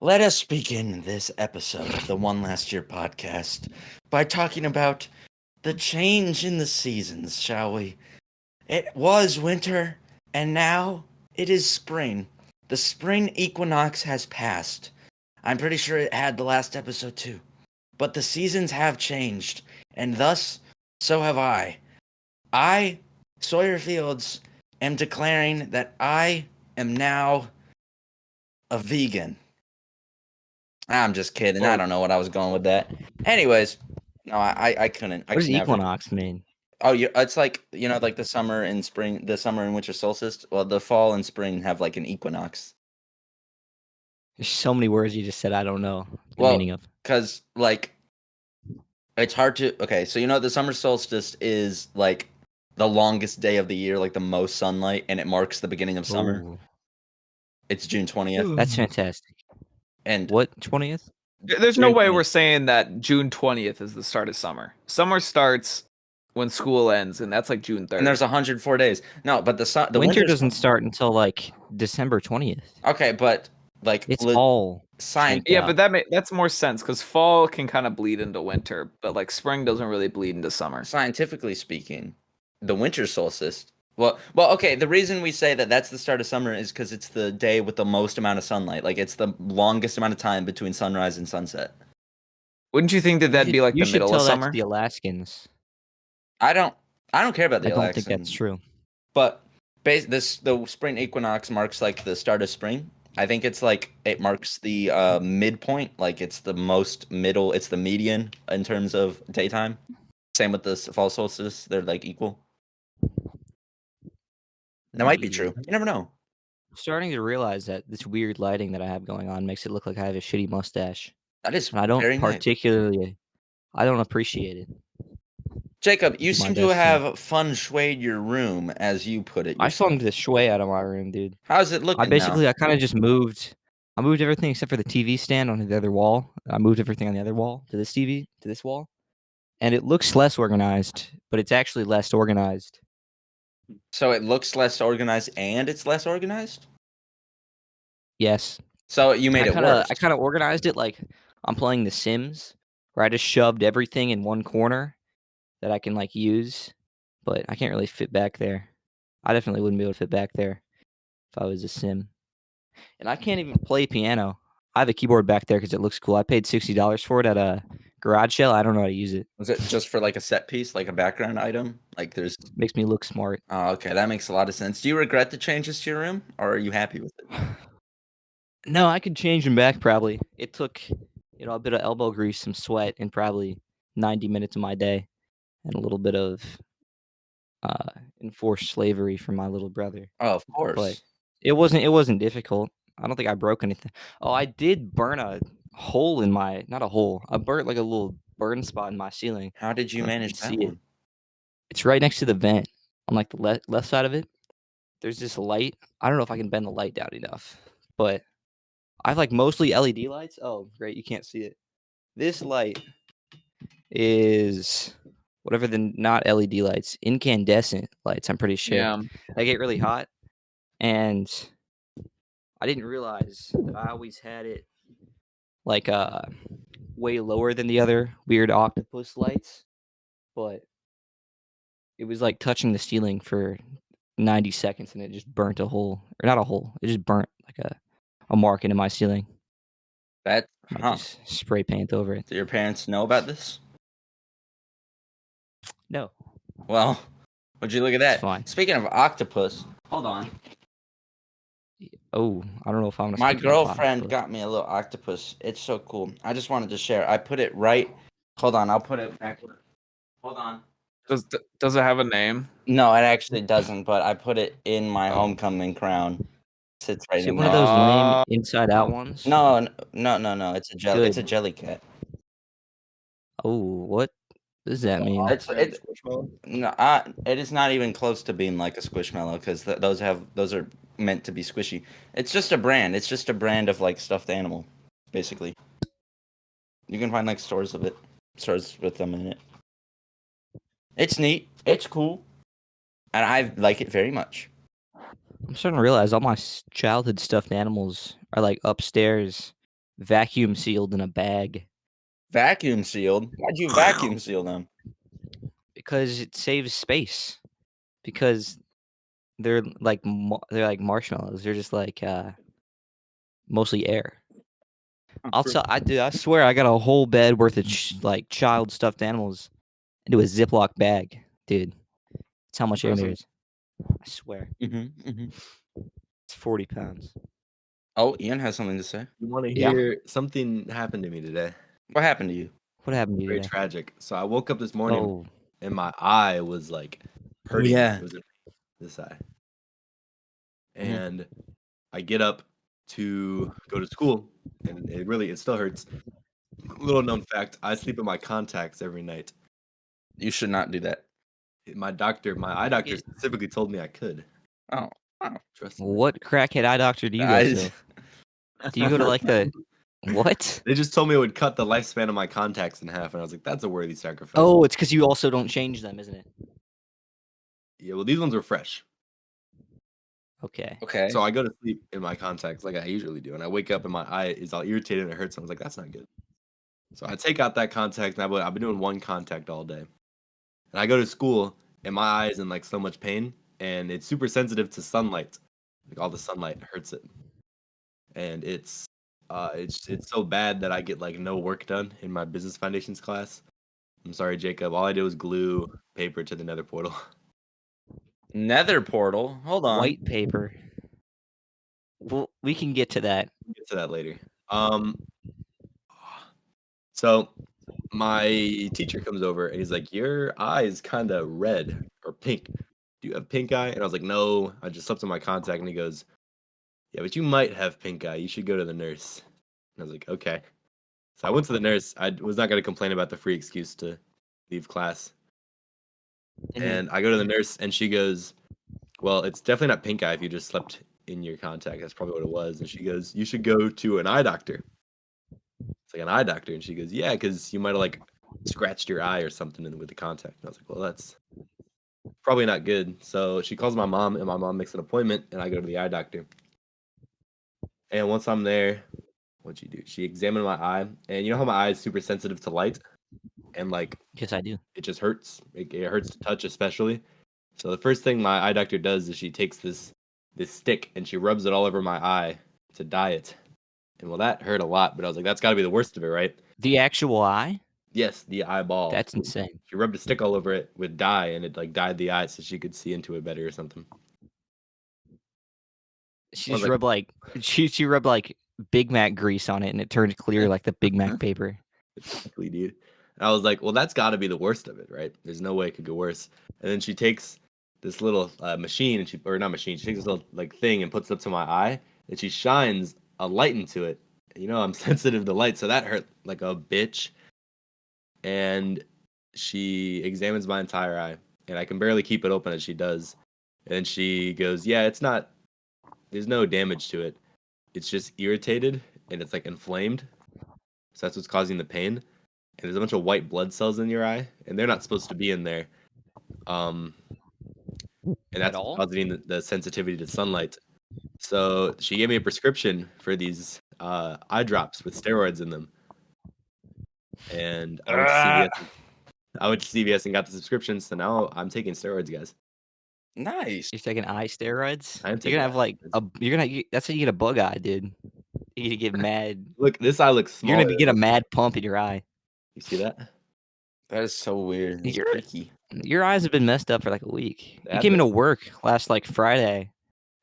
Let us begin this episode of the One Last Year podcast by talking about the change in the seasons, shall we? It was winter, and now it is spring. The spring equinox has passed. I'm pretty sure it had the last episode too. But the seasons have changed, and thus, so have I. I, Sawyer Fields, am declaring that I am now a vegan. I'm just kidding. I don't know what I was going with that. Anyways, no, I couldn't. I What does could never. equinox mean? Oh, it's like like the summer and spring, the summer and winter solstice. Well, the fall and spring have like an equinox. There's so many words you just said I don't know the meaning of. Because like, it's hard to. Okay, so the summer solstice is like the longest day of the year, like the most sunlight, and it marks the beginning of summer. Ooh. It's June 20th. That's fantastic. And what 20th? There's no way we're saying that June 20th is the start of summer. Summer starts when school ends, and that's like June 3rd. And there's 104 days. No, but the winter doesn't start until like December 20th. Okay, but like it's all science. Yeah, but that's more sense because fall can kind of bleed into winter, but like spring doesn't really bleed into summer. Scientifically speaking, the winter solstice. Well, okay. The reason we say that that's the start of summer is because it's the day with the most amount of sunlight. Like it's the longest amount of time between sunrise and sunset. Wouldn't you think that'd be like the middle of summer? That to the Alaskans. I don't care about the Alaskans. I don't think that's true. But the spring equinox marks like the start of spring. I think it's like it marks the midpoint. Like it's the most middle. It's the median in terms of daytime. Same with the fall solstice. They're like equal. That might be true. You never know. I'm starting to realize that this weird lighting that I have going on makes it look like I have a shitty mustache. That is and I don't very particularly nice. I don't appreciate it. Jacob, you seem to have feng shuied your room, as you put it. I feng the shui out of my room, dude. How's it looking I kind of just moved. I moved everything except for the TV stand on the other wall. I moved everything on the other wall to this TV, to this wall. And it looks less organized, but it's actually less organized. So it looks less organized and it's less organized? Yes. So you made it worse. I kind of organized it like I'm playing The Sims, where I just shoved everything in one corner that I can like use, but I can't really fit back there. I definitely wouldn't be able to fit back there if I was a sim. And I can't even play piano. I have a keyboard back there because it looks cool. I paid $60 for it at a garage sale. I don't know how to use it. Was it just for like a set piece, like a background item? Like makes me look smart. Oh, okay, that makes a lot of sense. Do you regret the changes to your room, or are you happy with it? No, I could change them back probably. It took a bit of elbow grease, some sweat, and probably 90 minutes of my day, and a little bit of enforced slavery from my little brother. Oh, of course. But it wasn't difficult. I don't think I broke anything. Oh, I did burn a hole in my not a hole. I burnt like a little burn spot in my ceiling. How did you manage that one? It's right next to the vent on like the left side of it. There's this light. I don't know if I can bend the light down enough, but I have like mostly LED lights. Oh, great, you can't see it. This light is whatever the not LED lights, incandescent lights, I'm pretty sure. Yeah. They get really hot. And I didn't realize that I always had it like way lower than the other weird octopus lights. But it was like touching the ceiling for 90 seconds and it just burnt a hole. Or not a hole. It just burnt like a mark into my ceiling. That just spray paint over it. Do your parents know about this? No. Well, would you look at that? It's fine. Speaking of octopus, hold on. Oh, I don't know if I'm gonna. My girlfriend got me a little octopus. It's so cool. I just wanted to share. I put it right. Hold on, I'll put it backward. Hold on. Does it have a name? No, it actually doesn't. But I put it in my homecoming crown. It sits right in one of those lame inside out ones? No. It's a jelly. It's a jelly cat. Oh, what does that mean? It's no, it is not even close to being like a Squishmallow because those are meant to be squishy. It's just a brand. It's just a brand of like stuffed animal, basically. You can find like stores with them in it. It's neat. It's cool, and I like it very much. I'm starting to realize all my childhood stuffed animals are like upstairs vacuum sealed in a bag Vacuum sealed? Why'd you vacuum seal them? because it saves space. Because they're like marshmallows. They're just like mostly air. I swear I got a whole bed worth of like child stuffed animals into a Ziploc bag, dude. That's how much air there is. I swear. It's 40 pounds. Oh, Ian has something to say. You want to Yeah. hear something happened to me today? What happened to you? What happened to you Very today? tragic. So I woke up this morning Oh, and my eye was like hurting. yeah. It was in this eye. Mhm. And I get up to go to school and it still hurts. Little known fact, I sleep in my contacts every night. You should not do that. My eye doctor specifically told me I could. Oh. Trust me. what crackhead eye doctor do you go I- to? Do you go to like the what? They just told me it would cut the lifespan of my contacts in half, and I was like, that's a worthy sacrifice. Oh, it's because you also don't change them, isn't it? Yeah, well, these ones were fresh. Okay. Okay. So I go to sleep in my contacts like I usually do, and I wake up and my eye is all irritated and it hurts. And I was like, that's not good. So I take out that contact, and I've been doing one contact all day. And I go to school, and my eye is in like so much pain, and it's super sensitive to sunlight. Like all the sunlight hurts it, and it's so bad that I get like no work done in my business foundations class. I'm sorry, Jacob. All I did was glue paper to the nether portal. Nether portal. Hold on. White paper. Well, we can get to that. We'll get to that later. So my teacher comes over and he's like, "Your eye is kind of red or pink. Do you have pink eye?" And I was like, "No, I just slept in my contact." And he goes, "Yeah, but you might have pink eye. You should go to the nurse." And I was like, "Okay." So I went to the nurse. I was not going to complain about the free excuse to leave class. And I go to the nurse and she goes, "Well, it's definitely not pink eye if you just slept in your contact. That's probably what it was." And she goes, "You should go to an eye doctor." It's like, an eye doctor. And she goes, "Yeah, because you might have like scratched your eye or something with the contact." And I was like, "Well, that's probably not good." So she calls my mom and my mom makes an appointment and I go to the eye doctor. And once I'm there, what'd she do? She examined my eye. And you know how my eye is super sensitive to light? And like, Yes, I do. it just hurts. It hurts to touch, especially. So the first thing my eye doctor does is she takes this stick and she rubs it all over my eye to dye it. And well, that hurt a lot, but I was like, that's got to be the worst of it, right? The actual eye? Yes, the eyeball. That's insane. She rubbed a stick all over it with dye, and it like dyed the eye so she could see into it better or something. She was just like- rubbed she rubbed like Big Mac grease on it, and it turned clear like the Big Mac paper. Exactly, dude. And I was like, well, that's got to be the worst of it, right? There's no way it could go worse. And then she takes this little machine, and she takes this little like thing and puts it up to my eye, and she shines a light into it. You know, I'm sensitive to light, so that hurt like a bitch. And she examines my entire eye, and I can barely keep it open as she does. And she goes, "Yeah, there's no damage to it. It's just irritated and it's like inflamed. So that's what's causing the pain. And there's a bunch of white blood cells in your eye, and they're not supposed to be in there. And that's all? causing the sensitivity to sunlight. So she gave me a prescription for these eye drops with steroids in them. And I went to CVS and got the subscription, so now I'm taking steroids, guys. Nice. You're taking eye steroids? I am You're taking gonna have eye like steroids. that's how you get a bug eye, dude. You're gonna get mad. Look, this eye looks You're smaller. gonna get a mad pump in your eye. You see that? That is so weird. It's You're- freaky. Your eyes have been messed up for like a week. You That came bit. into work last like Friday,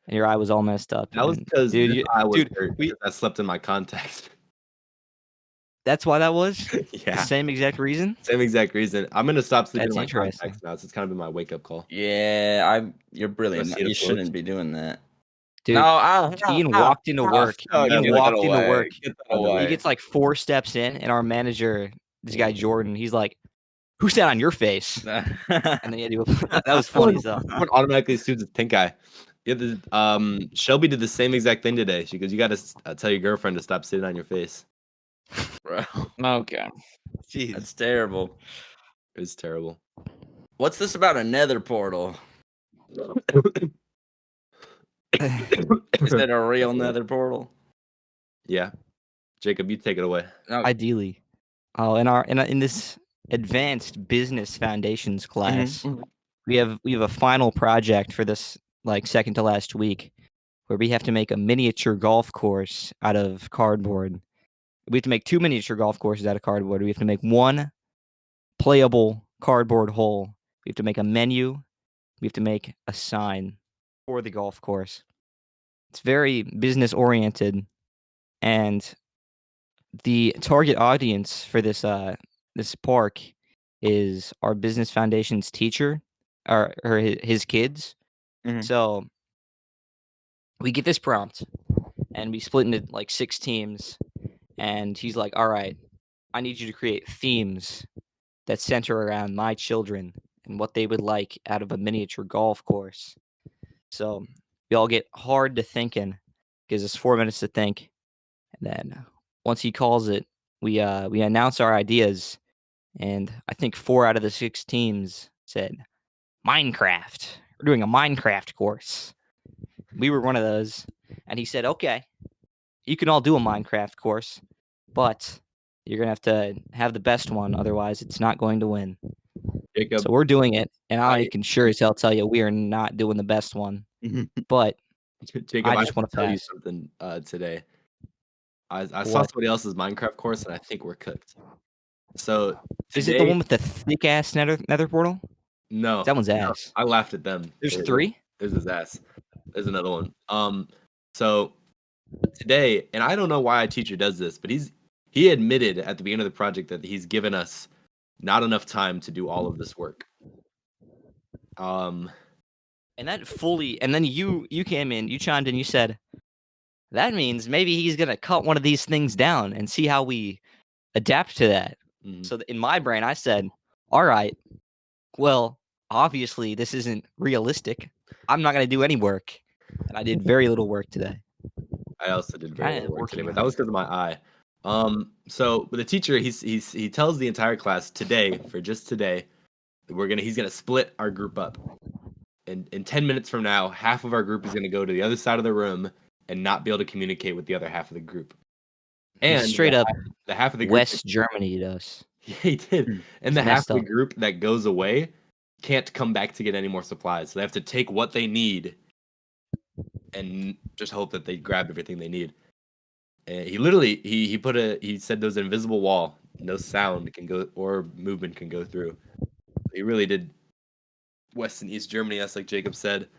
and your eye was all messed up. That was and- because dude, this eye was dude, hurt because I slept in my contacts. that's why that was the Yeah, same exact reason. same exact reason. I'm gonna stop sleeping That's in my interesting. contacts now. So it's kind of been my wake up call. Yeah, you're brilliant. see the You shouldn't quotes? be doing that. Dude, no, Ian walked into work. Oh, Ian get walked that into away. work. Get that away. He gets like 4 steps in, and our manager, this guy Jordan, he's like, "Who sat on your face?" And then he had to that was funny as hell. Everyone automatically assumes it's pink eye. Yeah, Shelby did the same exact thing today. She goes, "You got to tell your girlfriend to stop sitting on your face." Bro, Okay. Jeez. that's terrible. It was terrible. What's this about a nether portal? Is that a real nether portal? Yeah, Jacob, you take it away. Ideally. Oh, in this advanced business foundations class, we have a final project for this like second to last week where we have to make a miniature golf course out of cardboard. We have to make 2 miniature golf courses out of cardboard. We have to make one playable cardboard hole. We have to make a menu. We have to make a sign for the golf course. It's very business oriented, and the target audience for this park is our business foundation's teacher, or his kids. Mhm. So we get this prompt, and we split into like 6 teams. And he's like, "All right, I need you to create themes that center around my children and what they would like out of a miniature golf course." So we all get hard to thinking, gives us 4 minutes to think, and then once he calls it, we announce our ideas, and I think 4 out of the 6 teams said Minecraft. We're doing a Minecraft course. We were one of those, and he said, "Okay, you can all do a Minecraft course, but you're gonna have the best one, otherwise it's not going to win." Jacob, So we're doing it, and I I- can sure as hell tell you we are not doing the best one. Mhm. But Jacob, I I just have wanna to tell you pass. something today. I saw What? somebody else's Minecraft course, and I think we're cooked. So Is it the today, one with the thick ass nether portal? no, That one's no, ass. I laughed at them. There's They- 3? There's his ass. There's another one. So today, and I don't know why a teacher does this, but he admitted at the beginning of the project that he's given us not enough time to do all of this work. And then you came in, you chimed in, you said, "That means maybe he's gonna cut one of these things down and see how we adapt to that." Mhm. So in my brain, I said, "All right, well, obviously this isn't realistic. I'm not gonna do any work." And I did very little work today. I also did very Kinda little work today, working but that was hard. because of my eye. So with the teacher, he tells the entire class today, for just today, he's gonna split our group up. In 10 minutes from now, half of our group is gonna go to the other side of the room and not be able to communicate with the other half of the group. He And straight up the half of the group West Germany us. yeah, he did. Hmm. And the It's half messed of the up. group that goes away can't come back to get any more supplies. So they have to take what they need and just hope that they grab everything they need. And he literally he said there's an invisible wall, no sound can go or movement can go through. He really did West and East Germany, that's like Jacob said.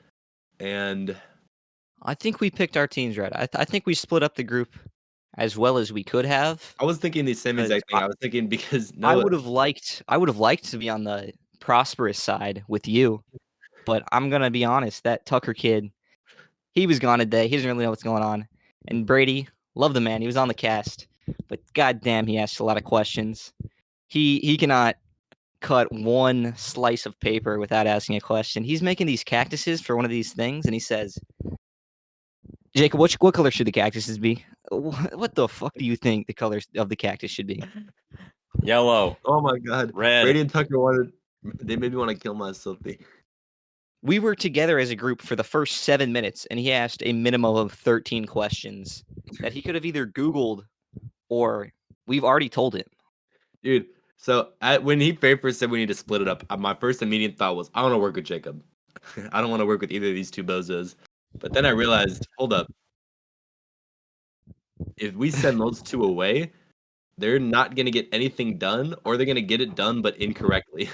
And I think we picked our teams right. I think we split up the group as well as we could have. I was thinking the same 'Cause exact thing. I was thinking because I Noah, would have liked to be on the prosperous side with you, but I'm gonna be honest, that Tucker kid, he was gone today. He doesn't really know what's going on. And Brady, love the man. He was on the cast, but goddamn, he asked a lot of questions. He cannot cut one slice of paper without asking a question. He's making these cactuses for one of these things, and he says, "Jacob, what color should the cactuses be? What the fuck do you think the colors of the cactus should be?" Yellow, oh my god, red. Brady and Tucker they made me want to kill myself. We were together as a group for the first 7 minutes, and he asked a minimum of 13 questions that he could have either Googled or we've already told him. Dude, so when he first said we need to split it up, my first immediate thought was, I want to work with Jacob. I don't want to work with either of these two bozos. But then I realized, hold up. If we send those two away, they're not going to get anything done, or they're going to get it done, but incorrectly.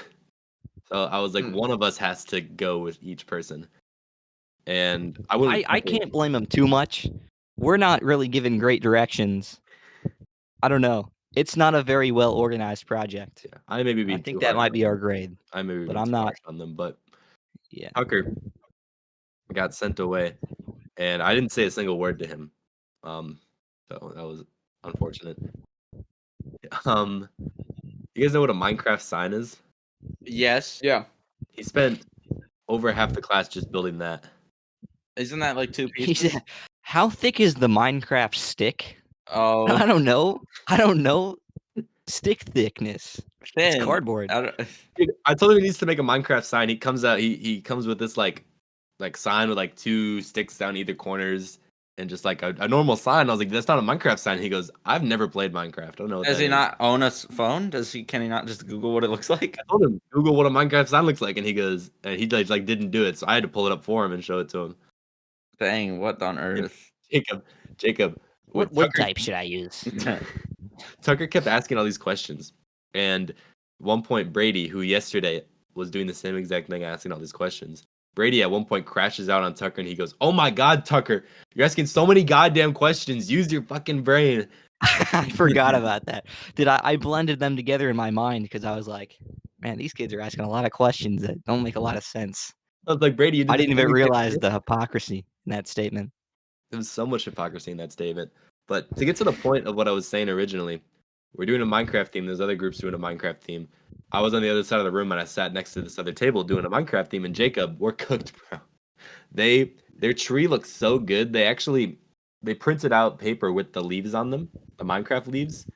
So I was like, one of us has to go with each person. And I can't blame him too much. We're not really given great directions. I don't know. It's not a very well organized project. Yeah, I may be being I think too that hard might on be them. our grade. I may be but being I'm too not. harsh on them, but Yeah. Tucker got sent away, and I didn't say a single word to him. So that was unfortunate. You guys know what a Minecraft sign is? Yes. Yeah. He spent over half the class just building that. Isn't that like 2 He pieces? said, "How thick is the Minecraft stick?" Oh, I don't know. Stick thickness. It's thin. cardboard. I don't- Dude, I told him he needs to make a Minecraft sign. He comes out. He comes with this like sign with like 2 sticks down either corners, and just like a normal sign. I was like, that's not a Minecraft sign. He goes, I've never played Minecraft. I don't know what Does that he is. not own a phone? Can he not just Google what it looks like? I told him, Google what a Minecraft sign looks like, and he goes, and he like didn't do it, so I had to pull it up for him and show it to him. Dang, what on earth? Jacob. What Tucker, type should I use? Tucker kept asking all these questions, and at one point Brady, who yesterday was doing the same exact thing, asking all these questions. Brady at one point crashes out on Tucker, and he goes, "Oh my God, Tucker, you're asking so many goddamn questions. Use your fucking brain." I forgot about that. I blended them together in my mind because I was like, man, these kids are asking a lot of questions that don't make a lot of sense. I was like, Brady, you did I the didn't same even exact realize thing." the hypocrisy in that statement. There was so much hypocrisy in that statement. But to get to the point of what I was saying originally, we're doing a Minecraft theme. There's other groups doing a Minecraft theme. I was on the other side of the room and I sat next to this other table doing a Minecraft theme. And Jacob, we're cooked, bro. Their tree looks so good. They printed out paper with the leaves on them, the Minecraft leaves,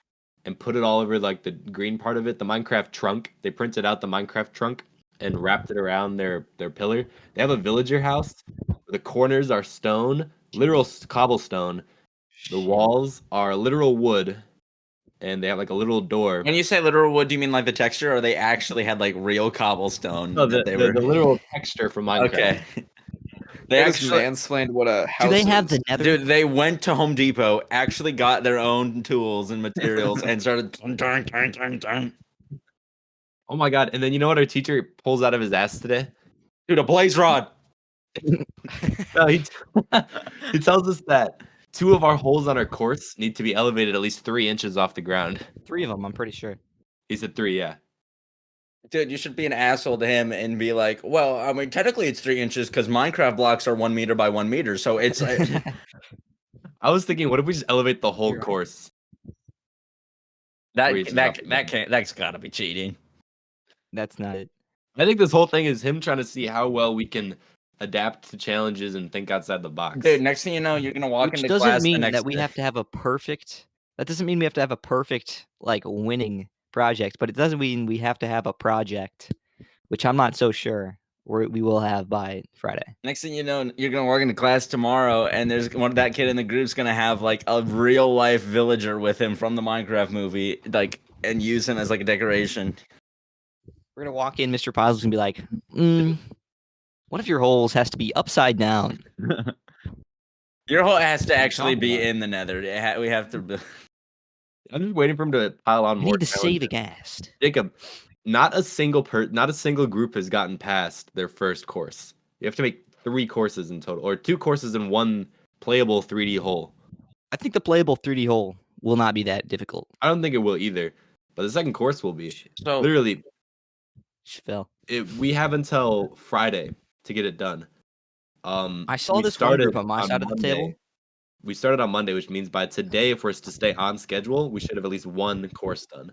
and put it all over like the green part of it. The Minecraft trunk. They printed out the Minecraft trunk and wrapped it around their pillar. They have a villager house. The corners are stone, literal cobblestone. The walls are literal wood, and they have like a little door. When you say literal wood, do you mean like the texture, or they actually had like real cobblestone? No, that the they were... literal texture from Minecraft. Okay. They They just actually, mansplained what a house Do they have is. the nether? dude, they went to Home Depot, actually got their own tools and materials, and started. Oh my God! And then you know what our teacher pulls out of his ass today? Dude, a blaze rod. No, he tells us that 2 of our holes on our course need to be elevated at least 3 inches off the ground. 3 of them, I'm pretty sure. He said 3, yeah. Dude, you should be an asshole to him and be like, well, I mean, technically it's 3 inches because Minecraft blocks are 1 meter by 1 meter. So it's I was thinking, what if we just elevate the whole You're right. course? 3 inches off the ground. that's gotta be cheating. That's not it. I think this whole thing is him trying to see how well we can adapt to challenges and think outside the box. Dude, next thing you know, you're gonna walk Which into doesn't class the mean next that we day. have to have a perfect. That doesn't mean we have to have a perfect like winning project, but it doesn't mean we have to have a project, which I'm not so sure we will have by Friday. Next thing you know, you're gonna walk into class tomorrow, and there's that kid in the group's gonna have like a real life villager with him from the Minecraft movie, like, and use him as like a decoration. We're gonna walk in, Mr. Puzzles, and be like, "One of your holes has to be upside down." Your hole has to actually talking be about? in the Nether. We have to. I'm just waiting for him to pile on We more need to save a challenges. ghast. Jacob, not a single group has gotten past their first course. You have to make 3 courses in total, or 2 courses in 1 playable 3D hole. I think the playable 3D hole will not be that difficult. I don't think it will either, but the second course will be. So Literally, Phil, we have until Friday to get it done. I saw we this one group started on my on side of the table. Monday. We started on Monday, which means by today, if we're to stay on schedule, we should have at least 1 course done.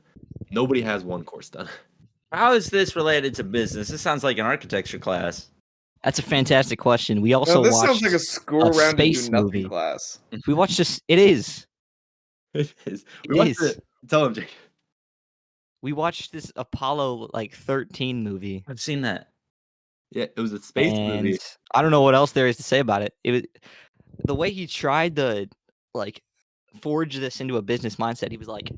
Nobody has 1 course done. how is this related to business? This sounds like an architecture class. That's a fantastic question. We also No, this watched. sounds like a school a around and space do nothing movie. class. We watched this. It is. It is. It We watched is. it. Tell him, Jake. We watched this Apollo 13 movie. I've seen that. Yeah, it was a space and movie. I don't know what else there is to say about it. It was the way he tried to forge this into a business mindset. He was like,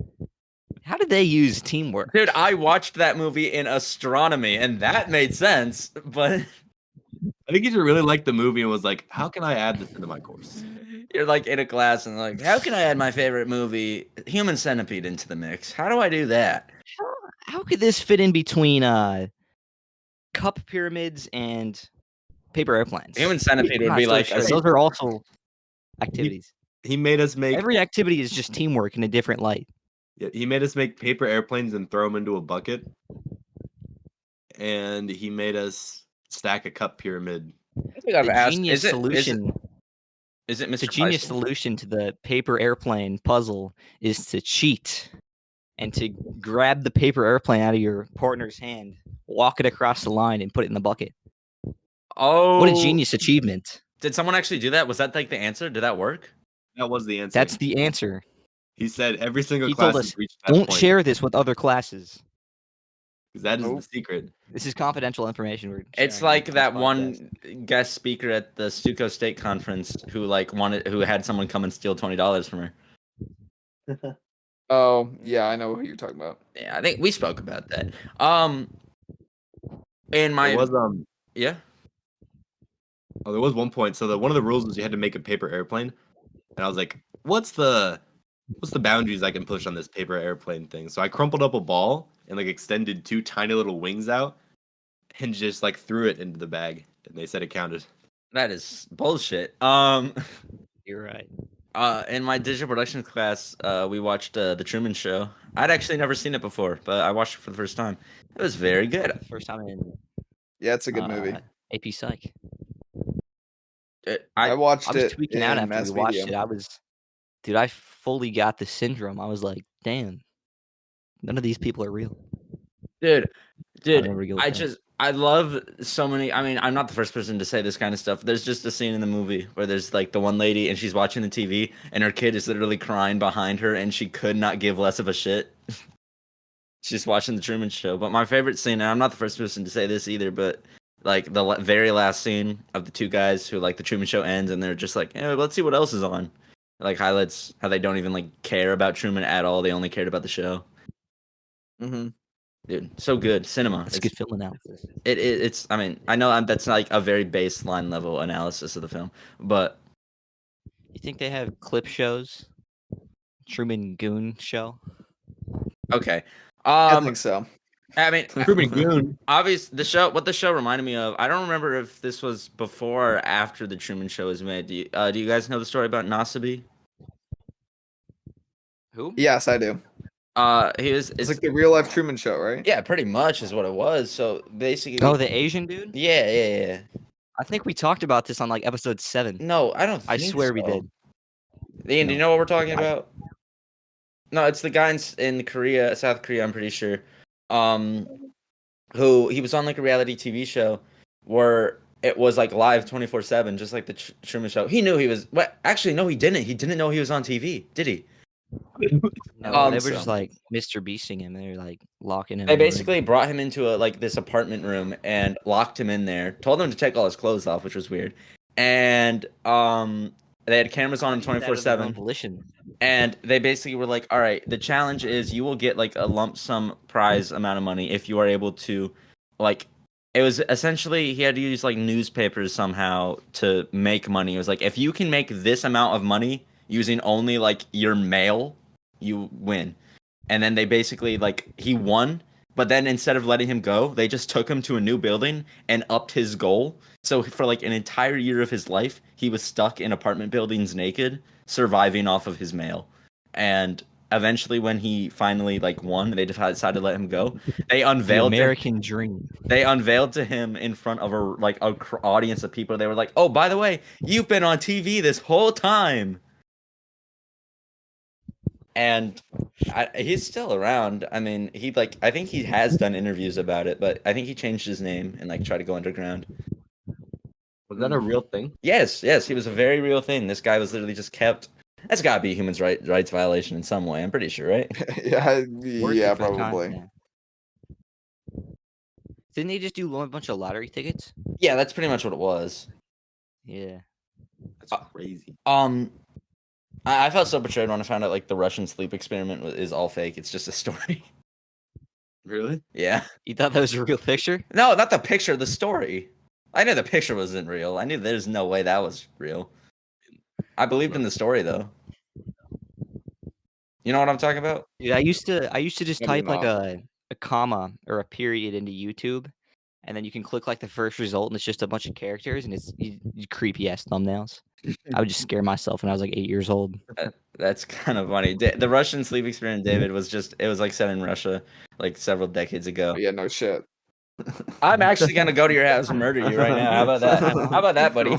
"How did they use teamwork?" Dude, I watched that movie in astronomy, and that made sense. But I think he just really liked the movie and was like, how can I add this into my course? you're like in a class and like, how can I add my favorite movie, Human Centipede, into the mix? How do I do that? How could this fit in between cup pyramids and paper airplanes? Human Centipede I'm would not be so like sure. a- Those are also activities. He made us make Every activity is just teamwork in a different light. he made us make paper airplanes and throw them into a bucket. And he made us stack a cup pyramid. I think I've The asked, genius is it solution. Is it The Mr. genius Preissel? solution to the paper airplane puzzle is to cheat and to grab the paper airplane out of your partner's hand, walk it across the line, and put it in the bucket. Oh, What a genius achievement. Did someone actually do that? Was that like the answer? Did that work? That was the answer. That's the answer. He said every single He class told has us, reached that Don't point. share this with other classes. because that is Nope. the secret. This is confidential information. We're It's sharing on like this that podcast. one guest speaker at the Stuco State conference who had someone come and steal $20 from her. Oh, yeah, I know who you're talking about. Yeah, I think we spoke about that. In my There was yeah. there was one point. So one of the rules was you had to make a paper airplane, and I was like, what's the boundaries I can push on this paper airplane thing? So I crumpled up a ball and like extended 2 tiny little wings out, and just like threw it into the bag, and they said it counted. That is bullshit. You're right. In my digital production class, we watched The Truman Show. I'd actually never seen it before, but I watched it for the first time. It was very good. First time in Yeah, it's a good movie. AP Psych. I watched I was it tweaking in out after mass we watched media. it. I fully got the syndrome. I was like, damn, none of these people are real. Dude, never go with that. I love so many. I mean, I'm not the first person to say this kind of stuff. There's just a scene in the movie where there's like the one lady and she's watching the TV and her kid is literally crying behind her and she could not give less of a shit. She's watching the Truman Show. But my favorite scene, and I'm not the first person to say this either, but like the very last scene of the two guys who like the Truman Show ends and they're just like, hey, let's see what else is on. Like highlights how they don't even like care about Truman at all. They only cared about the show. Mm-hmm. Dude, so good cinema. It's good film analysis. It's. I mean, I know that's like a very baseline level analysis of the film, but You think they have clip shows? Truman Goon show? okay. I think so. I mean, Truman Goon. Obviously, what the show reminded me of. I don't remember if this was before or after the Truman Show was made. Do you guys know the story about Nasabi? Who? Yes, I do. It's like the real life Truman Show, right? Yeah, pretty much is what it was. So basically, Oh, the Asian dude? yeah. I think we talked about this on like episode 7. No, I don't. I think swear we so. did. Ian, do you know what we're talking I- about? No, it's the guy in Korea, South Korea, I'm pretty sure. Who he was on like a reality TV show where it was like live 24/7, just like the Truman Show. He knew he was. What? Actually, no, he didn't. He didn't know he was on TV, did he? No, they were so. just like Mr. Beasting him. They were like locking him. They in the room. basically brought him into this apartment room and locked him in there. Told him to take all his clothes off, which was weird. And they had cameras on him Did that of their own 24/7. volition. And they basically were like, all right, the challenge is you will get like a lump sum prize amount of money if you are able to, like, it was essentially he had to use like newspapers somehow to make money. It was like, if you can make this amount of money using only like your mail, you win. And then they basically like, he won, but then instead of letting him go, they just took him to a new building and upped his goal. So for like an entire year of his life, he was stuck in apartment buildings naked, surviving off of his mail. And eventually when he finally like won, they decided to let him go. They The unveiled American dream. they unveiled to him in front of a audience of people. They were like, "Oh, by the way, you've been on TV this whole time." And he's still around. I mean, I think he has done interviews about it, but I think he changed his name and like tried to go underground. Was that a real thing? Yes, he was a very real thing. This guy was literally just kept. That's got to be a human rights violation in some way. I'm pretty sure, right? yeah, Worth it for the probably. content. Didn't he just do a bunch of lottery tickets? Yeah, that's pretty much what it was. Yeah. That's crazy. I felt so betrayed when I found out like the Russian sleep experiment is all fake. It's just a story. Really? Yeah. You thought that was a real picture? No, not the picture, the story. I knew the picture wasn't real. I knew there's no way that was real. I believed in the story though. You know what I'm talking about? Dude, I used to just I do type like not. a comma or a period into YouTube, and then you can click like the first result, and it's just a bunch of characters, and it's creepy ass thumbnails. I would just scare myself when I was like 8 years old. That's kind of funny. The Russian sleep experiment, David, it was like set in Russia like several decades ago. Yeah, no shit. I'm actually gonna go to your house and murder you right now. How about that? How about that, buddy?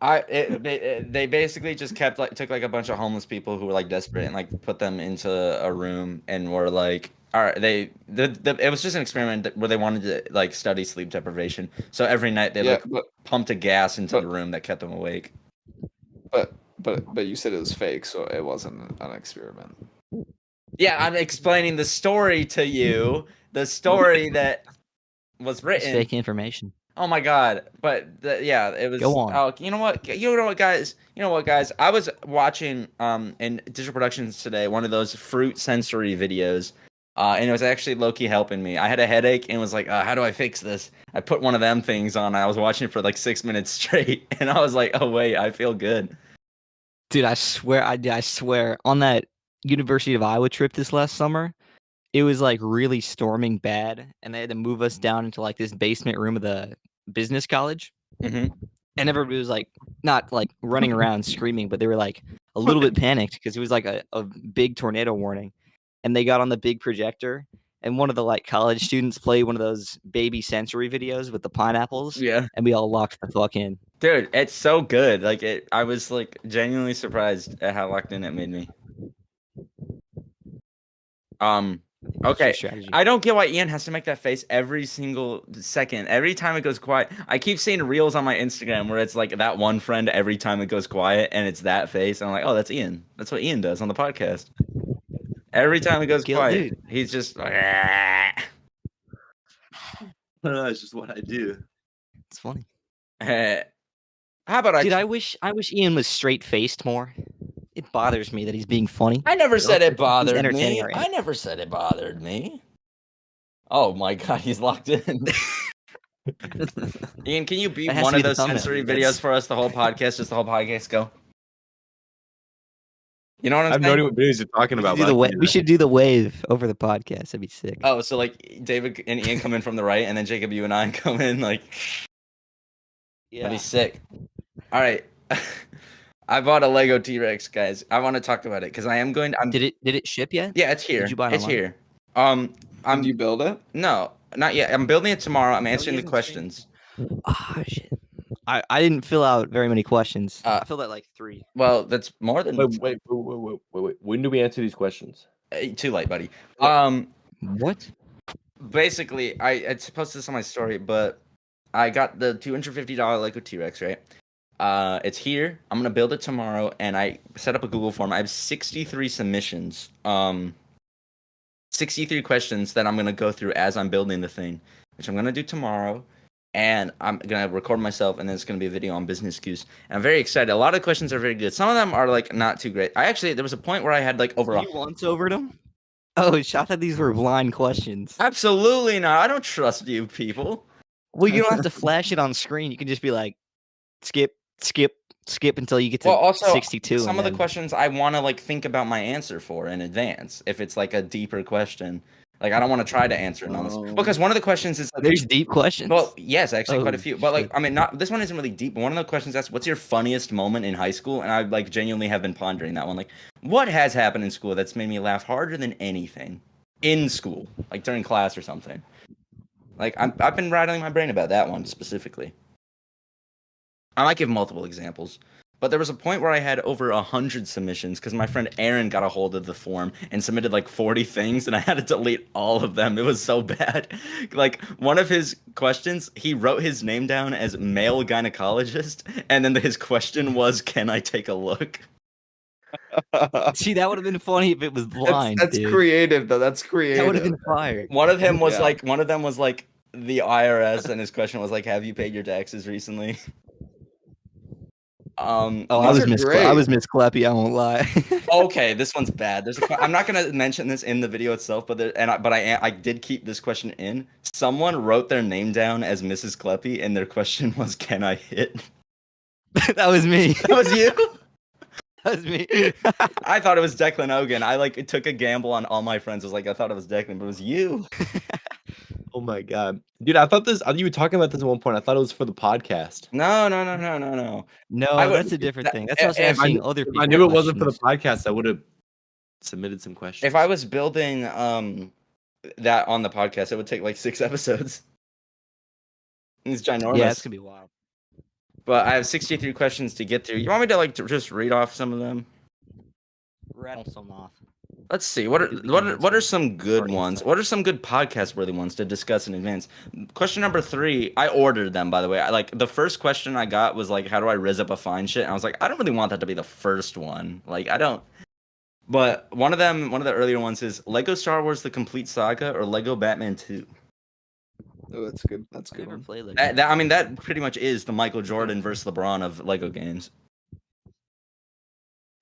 They basically just took like a bunch of homeless people who were like desperate and like put them into a room and were like, all right, it was just an experiment where they wanted to like study sleep deprivation. So every night they pumped a gas into the room that kept them awake. But you said it was fake, so it wasn't an experiment. Yeah, I'm explaining the story to you. the story that was It's written. fake information. Oh my god! But yeah, it was. Go on. Oh, you know what? You know what, guys? You know what, guys? I was watching in Digital Productions today one of those fruit sensory videos, and it was actually low-key helping me. I had a headache and was like, how do I fix this? I put one of them things on. I was watching it for like 6 minutes straight, and I was like, oh wait, I feel good. Dude, I swear, on that University of Iowa trip this last summer, it was like really storming bad, and they had to move us down into like this basement room of the business college. Mm-hmm. And everybody was like, not like running around screaming, but they were like a little bit panicked because it was like a big tornado warning. And they got on the big projector, and one of the like college students played one of those baby sensory videos with the pineapples. Yeah. And we all locked the fuck in. Dude, it's so good. Like I was like genuinely surprised at how locked in it made me. Okay. Strategy. I don't get why Ian has to make that face every single second. Every time it goes quiet. I keep seeing reels on my Instagram where it's like that one friend every time it goes quiet and it's that face. And I'm like, oh, that's Ian. That's what Ian does on the podcast. Every time it goes quiet, he's just like, It's just what I do. It's funny. How about Dude, I wish Ian was straight faced more. It bothers me that he's being funny. I never said it bothered entertaining me. already. I never said it bothered me. Oh my god, he's locked in. Ian, can you be That has one to of be the those thumbnail. sensory That's- videos for us the whole podcast? Just the whole podcast go. You know what I I'm have no saying? idea what videos you're talking about. Do but the I can wa- do we that. should do the wave over the podcast. That'd be sick. Oh, so like David and Ian come in from the right, and then Jacob, you and I come in like that'd be sick. All right. I bought a Lego T-Rex, guys. I want to talk about it because I am going. Did it ship yet? Yeah, it's here. Did you buy it It's online? here. Did you build it? No, not yet. I'm building it tomorrow. I'm answering the hasn't questions. Ah, shit. I didn't fill out very many questions. I filled out like 3. Well, that's more than Wait. When do we answer these questions? too late, buddy. What? Basically, I posted this on my story, but I got the $250 Lego T-Rex, right? It's here. I'm gonna build it tomorrow, and I set up a Google form. I have 63 submissions. 63 questions that I'm gonna go through as I'm building the thing, which I'm gonna do tomorrow. And I'm gonna record myself, and then it's gonna be a video on Business Goose. And I'm very excited. A lot of the questions are very good. Some of them are like not too great. There was a point where I had like over. You once over them? Oh, I thought these were blind questions. Absolutely not. I don't trust you people. Well, you don't have to flash it on screen. You can just be like, skip until you get to Well, also 62. some and of the then- questions I want to like think about my answer for in advance. If it's like a deeper question, like I don't want to try to answer it on this because one of the questions is like, There's deep questions. well, yes, actually quite a Oh, few. But like, shit. I mean, not this one isn't really deep. But one of the questions asks, "What's your funniest moment in high school?" And I like genuinely have been pondering that one. Like, what has happened in school that's made me laugh harder than anything in school, like during class or something? Like, I've been rattling my brain about that one specifically. I might give multiple examples. But there was a point where I had over 100 submissions because my friend Aaron got a hold of the form and submitted like 40 things, and I had to delete all of them. It was so bad. Like one of his questions, he wrote his name down as male gynecologist, and then his question was, "Can I take a look?" See, that would have been funny if it was blind. That's dude. creative, though. That's creative. That would have been fire. One of them was Yeah. like, the IRS, and his question was like, "Have you paid your taxes recently?" Oh, Those are great. I was Miss Clappy. I won't lie. Okay, this one's bad. I'm not gonna mention this in the video itself, but I did keep this question in. Someone wrote their name down as Mrs. Kleppy, and their question was, "Can I hit?" That was me. That was you. That was me. I thought it was Declan Hogan. I like took a gamble on all my friends. I thought it was Declan, but it was you. Oh my god, dude! I thought you were talking about this at one point. I thought it was for the podcast. No. No, I would- that's a different that- thing. That's also if I asking knew- other If people. I knew it wasn't for the questions. podcast, I would have submitted some questions. If I was building that on the podcast, it would take like 6 episodes. It's ginormous. Yeah, it's gonna be wild. But I have 63 questions to get through. You want me to like just read off some of them? Rattle some off. Let's see. What Maybe we are can what are answer some good for ones? insight. What are some good podcast worthy ones to discuss in advance? Question number 3. I ordered them, by the way. The first question I got was like, how do I rizz up a fine shit? And I was like, I don't really want that to be the first one. Like I don't. But one of the earlier ones is Lego Star Wars: The Complete Saga or Lego Batman 2. Oh, that's good. That's a I good never one. played like I mean, that pretty much is the Michael Jordan versus LeBron of Lego games.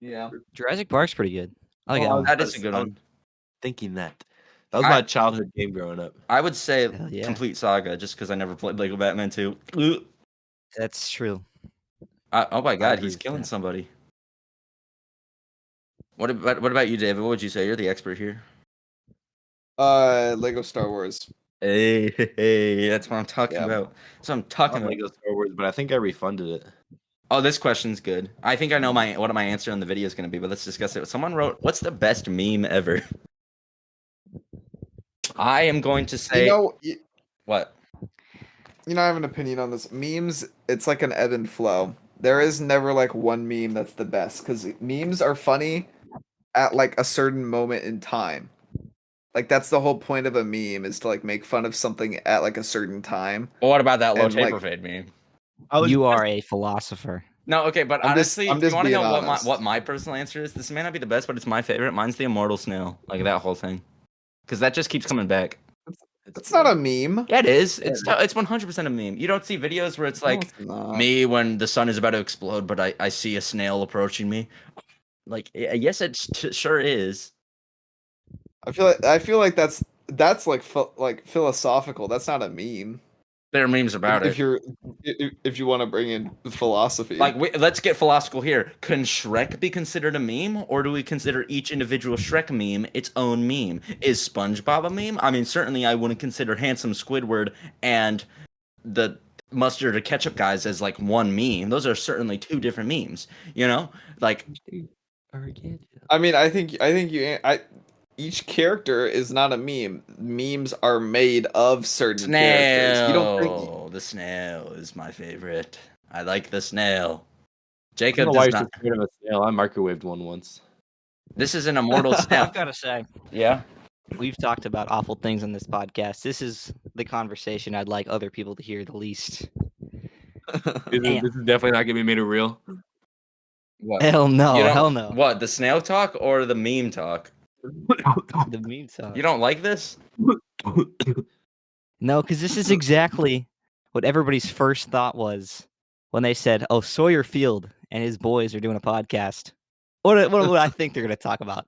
Yeah. Jurassic Park's pretty good. I like that one. That is a good I was one. thinking that. That was my childhood game growing up. I would say Hell yeah. Complete Saga just because I never played Lego Batman 2. Ugh. That's true. Oh my God, agree he's with killing that. somebody. What about you, David? What would you say? You're the expert here. Lego Star Wars. Hey, that's what I'm talking Yeah. about. That's what I'm I talking love about. Lego Star Wars, but I think I refunded it. Oh, this question's good. I think I know what my answer on the video is going to be, but let's discuss it. Someone wrote, "What's the best meme ever?" I am going to say what? I have an opinion on this. Memes, it's like an ebb and flow. There is never like one meme that's the best because memes are funny at like a certain moment in time. Like that's the whole point of a meme is to like make fun of something at like a certain time. Well, what about that low And, taper like- fade meme? You are a philosopher. No, okay, but I'm just- honestly, I'm do you just want to being know honest. what my personal answer is? This may not be the best, but it's my favorite. Mine's the immortal snail, like that whole thing, because that just keeps coming back. It's not a meme. Yeah, it is. It's 100% a meme. You don't see videos where it's No, like it's not. me when the sun is about to explode, but I see a snail approaching me. Like, yes, it sure is. I feel like that's like philosophical. That's not a meme. There are memes about if it. if you want to bring in philosophy. Like, let's get philosophical here. Can Shrek be considered a meme, or do we consider each individual Shrek meme its own meme? Is SpongeBob a meme? I mean, certainly I wouldn't consider Handsome Squidward and the mustard or ketchup guys as like one meme. Those are certainly two different memes. You know, like I mean, I think each character is not a meme. Memes are made of certain characters. You don't think snail. The snail is my favorite. I like the snail. I don't Jacob know why does you're not. so scared of a snail. I microwaved one once. This is an immortal snail. I've got to say, Yeah. we've talked about awful things on this podcast. This is the conversation I'd like other people to hear the least. This is definitely not gonna be made a real. What? Hell no, You don't- hell no. What, the snail talk or the meme talk? The meme talk. You don't like this? No, because this is exactly what everybody's first thought was when they said, "Oh, Sawyer Field and his boys are doing a podcast." What would I think they're going to talk about?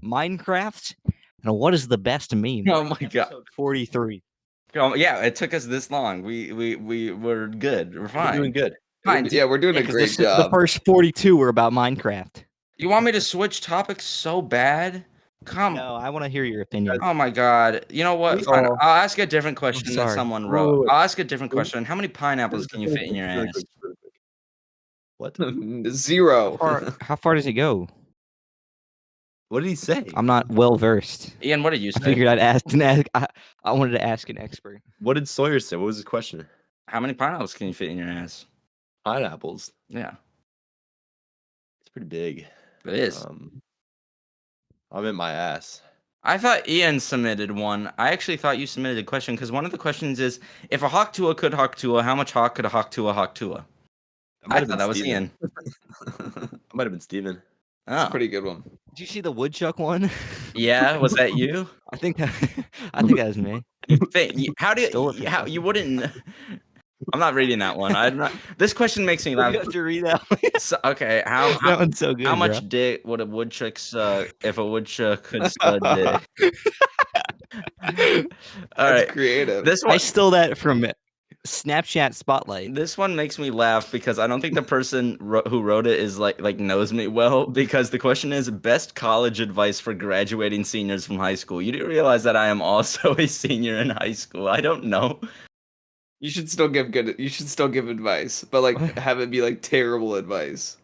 Minecraft? And what is the best meme? Oh my god. Episode 43. Yeah, it took us this long. We were good. We're We're fine. doing good. Fine. Yeah, we're doing a 'Cause great the job. first 42 were about Minecraft. You want me to switch topics so bad? Come. No, I want to hear your opinion. Oh my god. You know what? Fine. Oh. I'll ask a different question that sorry. someone Wait, wrote. wait, wait. I'll ask a different question. How many pineapples can you fit in your Really ass? quick, really quick. What? 0. How far does it go? What did he say? I'm not well versed. Ian, what did you I say? figured I'd ask. I wanted to ask an expert. What did Sawyer say? What was his question? How many pineapples can you fit in your ass? Pineapples. Yeah, It's pretty big. it is. I'm in my ass. I thought Ian submitted one. I actually thought you submitted a question because one of the questions is, if a Hawk Tuah could Hawk Tuah, how much Hawk could a Hawk Tuah Hawk Tuah? I thought that was Ian. It might have been Steven. Oh, Pretty good one. Did you see the woodchuck one? yeah. Was that you? I think that was me. How do Stole it you? from How someone. you wouldn't? I'm not reading that one. I'm not. This question makes me You laugh. have to read that one. So, okay, how That one's so good. how bro. much dick would a woodchuck suck if a woodchuck could stud dick? All That's right, creative. this I one. stole that from Snapchat Spotlight. This one makes me laugh because I don't think the person who wrote it is like knows me well, because the question is best college advice for graduating seniors from high school. You do realize that I am also a senior in high school. I don't know. You should still give advice, but like have it be like terrible advice.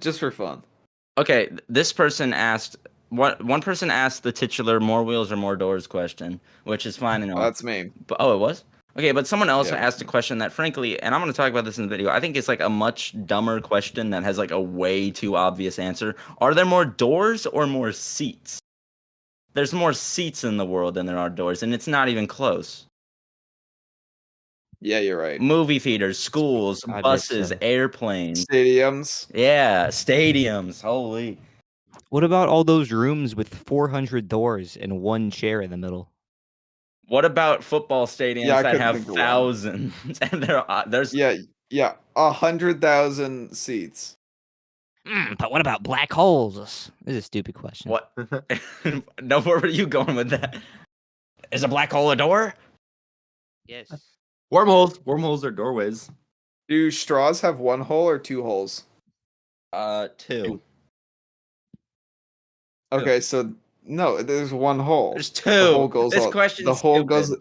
Just for fun. Okay, this person asked one person asked the titular more wheels or more doors question, which is fine and Oh, all. that's me. But it was? Okay, but someone else Yeah. asked a question that frankly, and I'm going to talk about this in the video, I think it's like a much dumber question that has like a way too obvious answer. Are there more doors or more seats? There's more seats in the world than there are doors, and it's not even close. Yeah, you're right. Movie theaters, schools, I'd bet buses, so. airplanes. Stadiums. Yeah, stadiums. Holy. What about all those rooms with 400 doors and one chair in the middle? What about football stadiums Yeah, I that couldn't have think of one. thousands and there's Yeah, 100,000 seats. But what about black holes? This is a stupid question. what? No, where were you going with that? Is a black hole a door? Yes. Wormholes. Wormholes are doorways. Do straws have one hole or two holes? Two. Okay, so no, there's one hole. There's The hole two. goes This all, question's the hole stupid. goes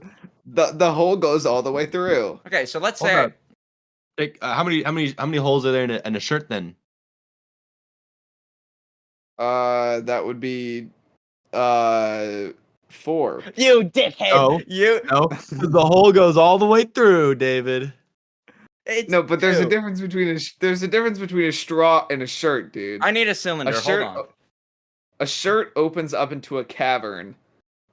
the hole goes all the way through. Okay, so let's Hold say on. Like, how many holes are there in a shirt then? That would be 4. you dickhead. No. You. No, 'cause the hole goes all the way through, David. It's No, but there's a two. difference between there's a difference between a straw and a shirt, dude. I need a cylinder. A shirt, Hold on. a shirt opens up into a cavern,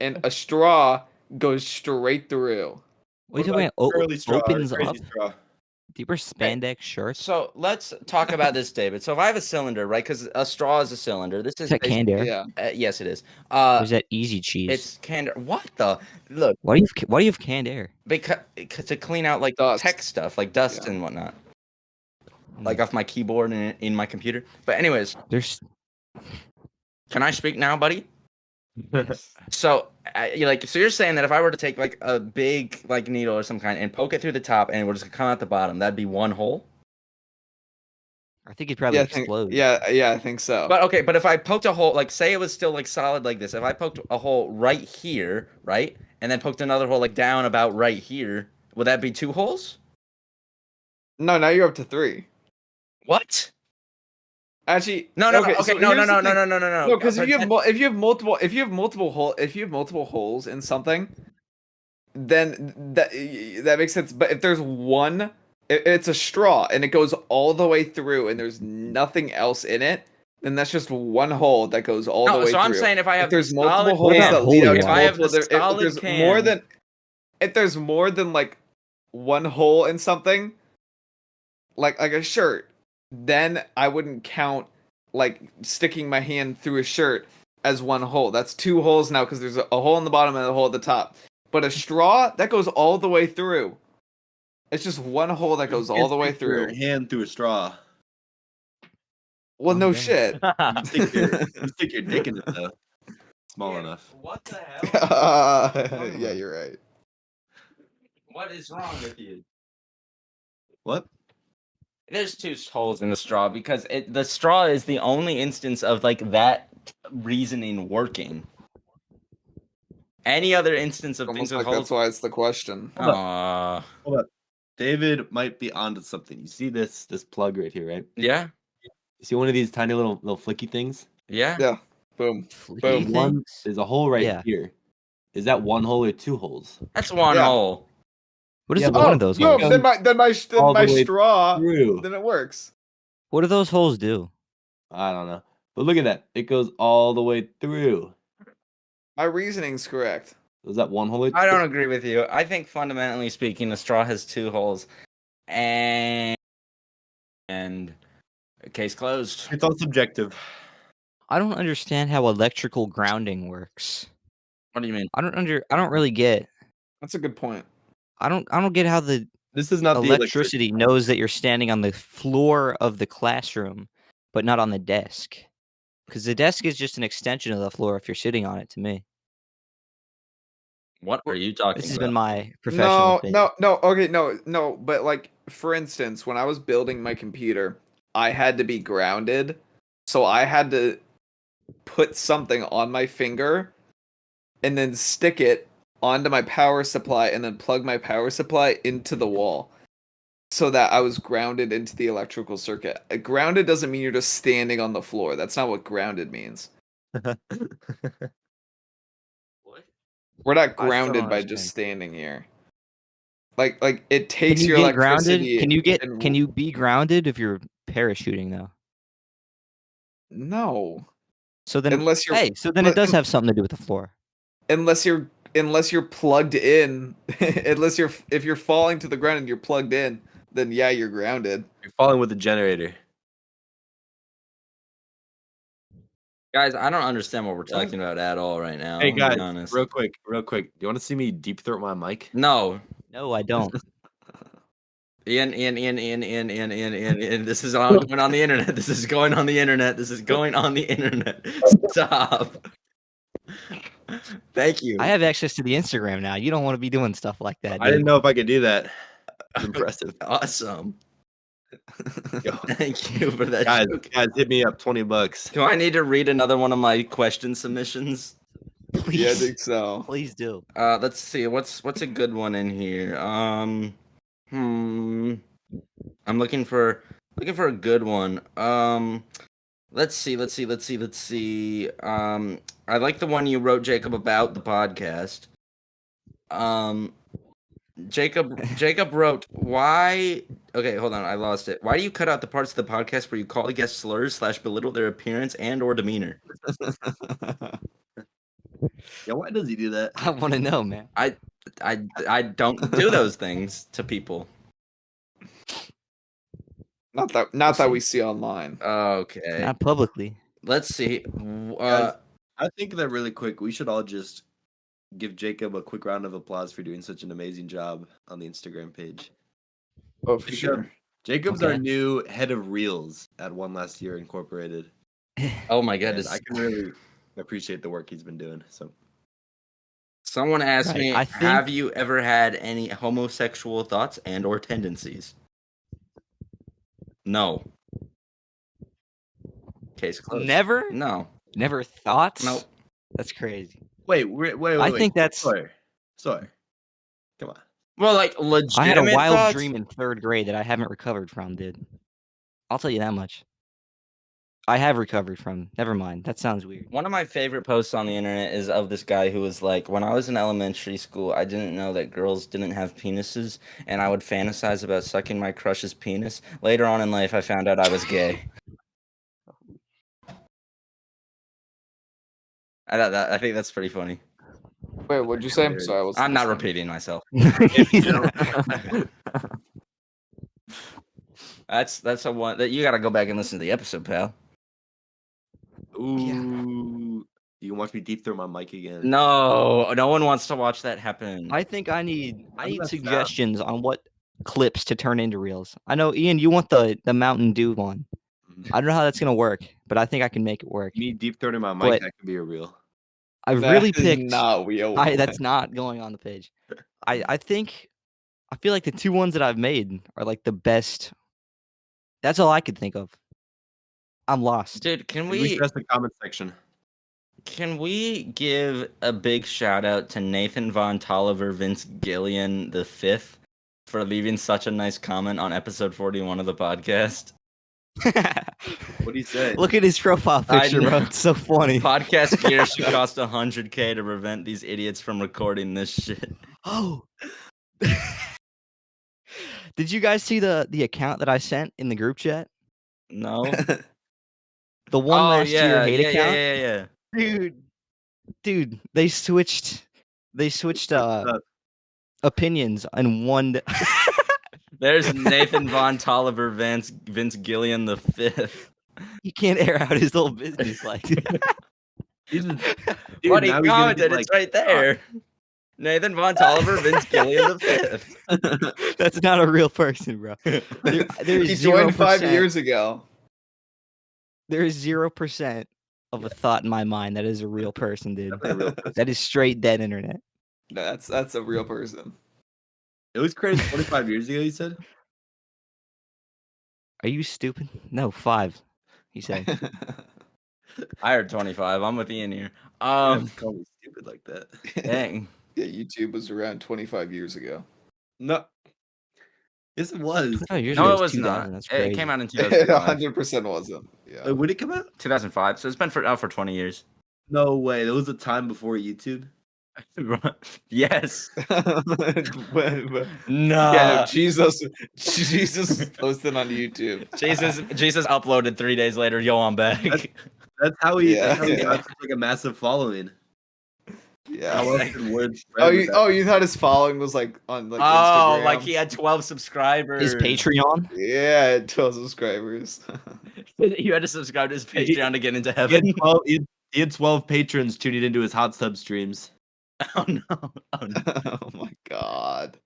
and a straw goes straight through. What are you talking about? Curly straw or Opens crazy up? straw? Do you wear spandex shirts? So let's talk about this, David. So if I have a cylinder, right? Because a straw is a cylinder. This Is is that canned air? Yeah. yes, it is. Or is that easy cheese? It's canned. What the? Look, Why do you have canned air? because to clean out like Dust. tech stuff, like dust Yeah. and whatnot, like off my keyboard and in my computer. But anyways, There's can I speak now, buddy? yes. So, so you're saying that if I were to take like a big like needle or some kind and poke it through the top and it would just come out the bottom, that'd be one hole. I think it'd probably Yeah, explode. yeah, I think so. But okay, but if I poked a hole, like say it was still like solid like this, if I poked a hole right here, right, and then poked another hole like down about right here, would that be two holes? No, now you're up to 3. What? Actually, No, no, okay, okay, so no, here's the thing. no. No, because if you have multiple holes in something, then that makes sense. But if there's one, it's a straw and it goes all the way through, and there's nothing else in it, then that's just one hole that goes all the No, way so through. I'm saying if I have If there's the multiple solid holes can- that lead out Holy to water. If I have multiple, the solid there's can- more than like one hole in something, like a shirt, then I wouldn't count like sticking my hand through a shirt as one hole. That's 2 holes now because there's a hole in the bottom and a hole at the top. But a straw that goes all the way through. It's just one hole that goes all the way through. Your hand through a straw. Well, no Okay. shit. You stick your dick in it though. Small enough. What the hell? Yeah, you're right. What is wrong with you? What? There's 2 holes in the straw because the straw is the only instance of like that reasoning working. Any other instance of Almost things with like holes? that's why it's the question. Uh, David might be onto something. You see this plug right here, right? yeah, You see one of these tiny little flicky things? yeah. Yeah. Boom. Fleeky Boom. One things? there's a hole right Yeah. here. Is that one hole or 2 holes? That's one Yeah. hole. What is Yeah, the but- point of those boom. holes? Then my All the way straw. Through. Then it works. What do those holes do? I don't know. But look at that. It goes all the way through. My reasoning's correct. Was that one hole? I don't agree with you. I think fundamentally speaking, the straw has 2 holes, and case closed. It's all subjective. I don't understand how electrical grounding works. What do you mean? I don't really get. That's a good point. I don't get how the This is not electricity knows that you're standing on the floor of the classroom, but not on the desk. Because the desk is just an extension of the floor if you're sitting on it. To me, What are you talking this has about? been my professional. No, opinion. no, okay, no. But like, for instance, when I was building my computer, I had to be grounded, so I had to put something on my finger, and then stick it onto my power supply, and then plug my power supply into the wall, so that I was grounded into the electrical circuit. Grounded doesn't mean you're just standing on the floor. That's not what grounded means. What? We're not I still grounded don't by understand. just standing here. Like it Can takes you your get grounded? electricity. Can you be grounded if you're parachuting though? No, So then, unless you're so then it does have something to do with the floor. unless you're plugged in. If you're falling to the ground and you're plugged in, then yeah, you're grounded. You're falling with the generator. Guys, I don't understand what we're talking about at all right now. Hey I'm guys, be honest. real quick. Do you want to see me deep throat my mic? No, No, I don't. Ian. This is all going on the internet. This is going on the internet. This is going on the internet. Stop. Thank you. I have access to the Instagram now. You don't want to be doing stuff like that. I didn't dude. know if I could do that. It's impressive. Awesome. Yo, Thank you for that. guys, joke. hit me up $20. Do I need to read another one of my question submissions? Please, Yeah, I think so. please do. Let's see. What's a good one in here? I'm looking for a good one. Let's see. I like the one you wrote, Jacob, about the podcast. Jacob wrote, why? Okay, hold on, I lost it. Why do you cut out the parts of the podcast where you call the guests slurs / belittle their appearance and or demeanor? Yeah, why does he do that? I want to know, man. I don't do those things to people. Not that we see online. Okay, Not publicly. let's see. Guys, I think that really quick, we should all just give Jacob a quick round of applause for doing such an amazing job on the Instagram page. Oh, for Jacob- sure. Jacob's Okay. our new head of Reels at One Last Year Incorporated. Oh my And goodness! I can really appreciate the work he's been doing. So Someone asked Right, me, I think- have you ever had any homosexual thoughts and or tendencies? No. Case closed. Never, No. never thoughts. Nope. That's crazy. wait. I think that's. Sorry. Come on. Well, like legitimate I had a wild thoughts? dream in 3rd grade that I haven't recovered from, dude. I'll tell you that much. I have recovered from. Never mind. That sounds weird. One of my favorite posts on the internet is of this guy who was like, when I was in elementary school, I didn't know that girls didn't have penises, and I would fantasize about sucking my crush's penis. Later on in life, I found out I was gay. I think that's pretty funny. Wait, what'd you say? Sorry, I was. I'm not repeating myself. That's a one that you got to go back and listen to the episode, pal. Ooh. You can watch me deep throat my mic again. No one wants to watch that happen. I think I need How does that sound? suggestions on what clips to turn into reels. I know, Ian, you want the Mountain Dew one. Mhm. I don't know how that's gonna work, but I think I can make it work. Me deep throating my mic, But- that could be a reel. I That really is picked. not real. That's not going on the page. I think I feel like the 2 ones that I've made are like the best. That's all I could think of. I'm lost. Dude, can We we should ask the comment section. give a big shout out to Nathan Von Tolliver Vince Gillian V for leaving such a nice comment on episode 41 of the podcast? What do you say? Look at his profile I picture, bro. know. It's so funny. Podcast gear should cost $100K to prevent these idiots from recording this shit. Oh. Did you guys see the account that I sent in the group chat? No. The one last year hate account? Yeah. Dude, they switched up? opinions and one There's Nathan Von Tolliver Vince Gillian V. he can't air out his little business like He's just, What he now he's gonna be commented, like, it's right there. Nathan Von Tolliver Vince Gillian V. That's not a real person, bro. There's He joined 5 0%. years ago. There is 0% of a thought in my mind that is a real person, dude. Definitely a real person. That is straight dead internet. No, that's a real person. It was crazy. 25 years ago, you said? Are you stupid? No, 5. He said. I heard 25. I'm with Ian here. Call me stupid like that. Dang. Yeah, YouTube was around 25 years ago. No. Yes, it was. 25 years No, ago it was 2000, not. That's It crazy. came out in It 2005. 100% wasn't. Yeah. When did it come out? 2005. So it's been out for 20 years. No way. There was a time before YouTube. Yes. Yeah, No. no, Jesus posted on YouTube. Jesus uploaded 3 days later. Yo, I'm back. That's how he, Yeah. that's how he got such, like a massive following. Yeah. Second word spread Oh, with you that. oh you thought his following was like on like Oh, Instagram. like he had 12 subscribers. His Patreon. Yeah, 12 subscribers. You had to subscribe to his He- Patreon to get into He had heaven. 12, he had 12 patrons tuning into his hot sub streams. Oh no. Oh no. Oh my god.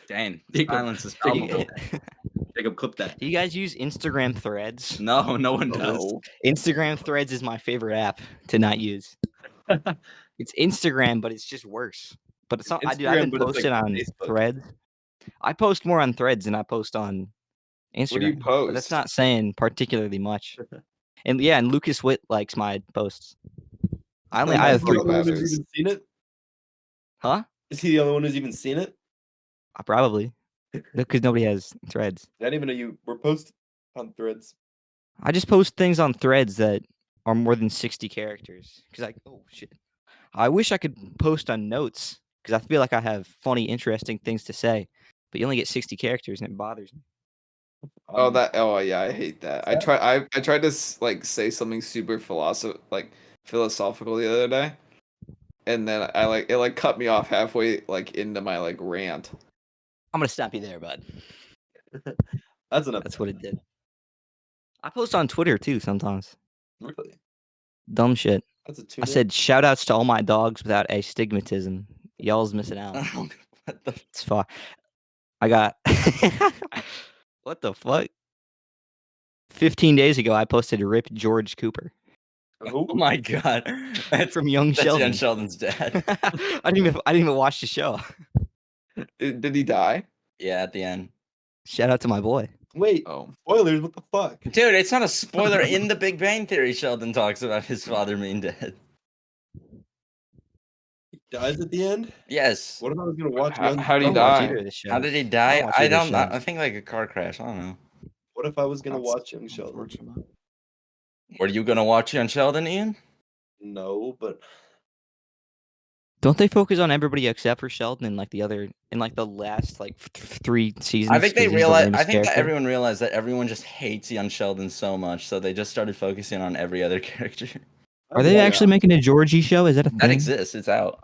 Dang. Jacob, Silence is Do you, palpable. Jacob, clip that. do you guys use Instagram Threads? No, no one does. No. Instagram Threads is my favorite app to not use. It's Instagram, but it's just worse. But it's not. I've Instagram, been but it's posting like on Facebook. Threads. I post more on Threads than I post on Instagram. What do you But that's post? not saying particularly much. And yeah, and Lucas Witt likes my posts. I have Is he 3 the only one who's followers. even seen it? Huh? Is he the only one who's even seen it? Probably. Because nobody has Threads. I didn't even know you were posting on Threads. I just post things on Threads that are more than 60 characters. Because oh shit. I wish I could post on Notes because I feel like I have funny, interesting things to say. But you only get 60 characters and it bothers me. Oh yeah, I hate that. I tried to like say something super philosophical the other day, and then it cut me off halfway like into my like rant. I'm gonna stop you there, bud. That's enough. That's what it did. I post on Twitter too sometimes. Really? Dumb shit. That's a two. I said shout outs to all my dogs without astigmatism. Y'all's missing out. What the It's fine. I got what the fuck? 15 days ago I posted Rip George Cooper Oh my god. That's from Young that's Sheldon. Young Sheldon's dad. I didn't even watch the show. Did he die? Yeah, at the end. Shout out to my boy. Wait, Oh, spoilers, what the fuck? Dude, it's not a spoiler. In The Big Bang Theory, Sheldon talks about his father being dead. He dies at the end? Yes. What if I was gonna watch How- Young how'd he I don't watch die? either of the shows. How did he I die? don't watch I either don't know. shows. I think like a car crash. I don't know. What if I was gonna That's watch Young Sheldon? unfortunate. Were you gonna watch Young Sheldon, Ian? No, but Don't they focus on everybody except for Sheldon in like the last like 3 seasons? I think they 'cause he's the realized. I lamest think that character? everyone realized that everyone just hates Young Sheldon so much, so they just started focusing on every other character. Are they actually making a Georgie show? Is that a thing? That exists. It's out.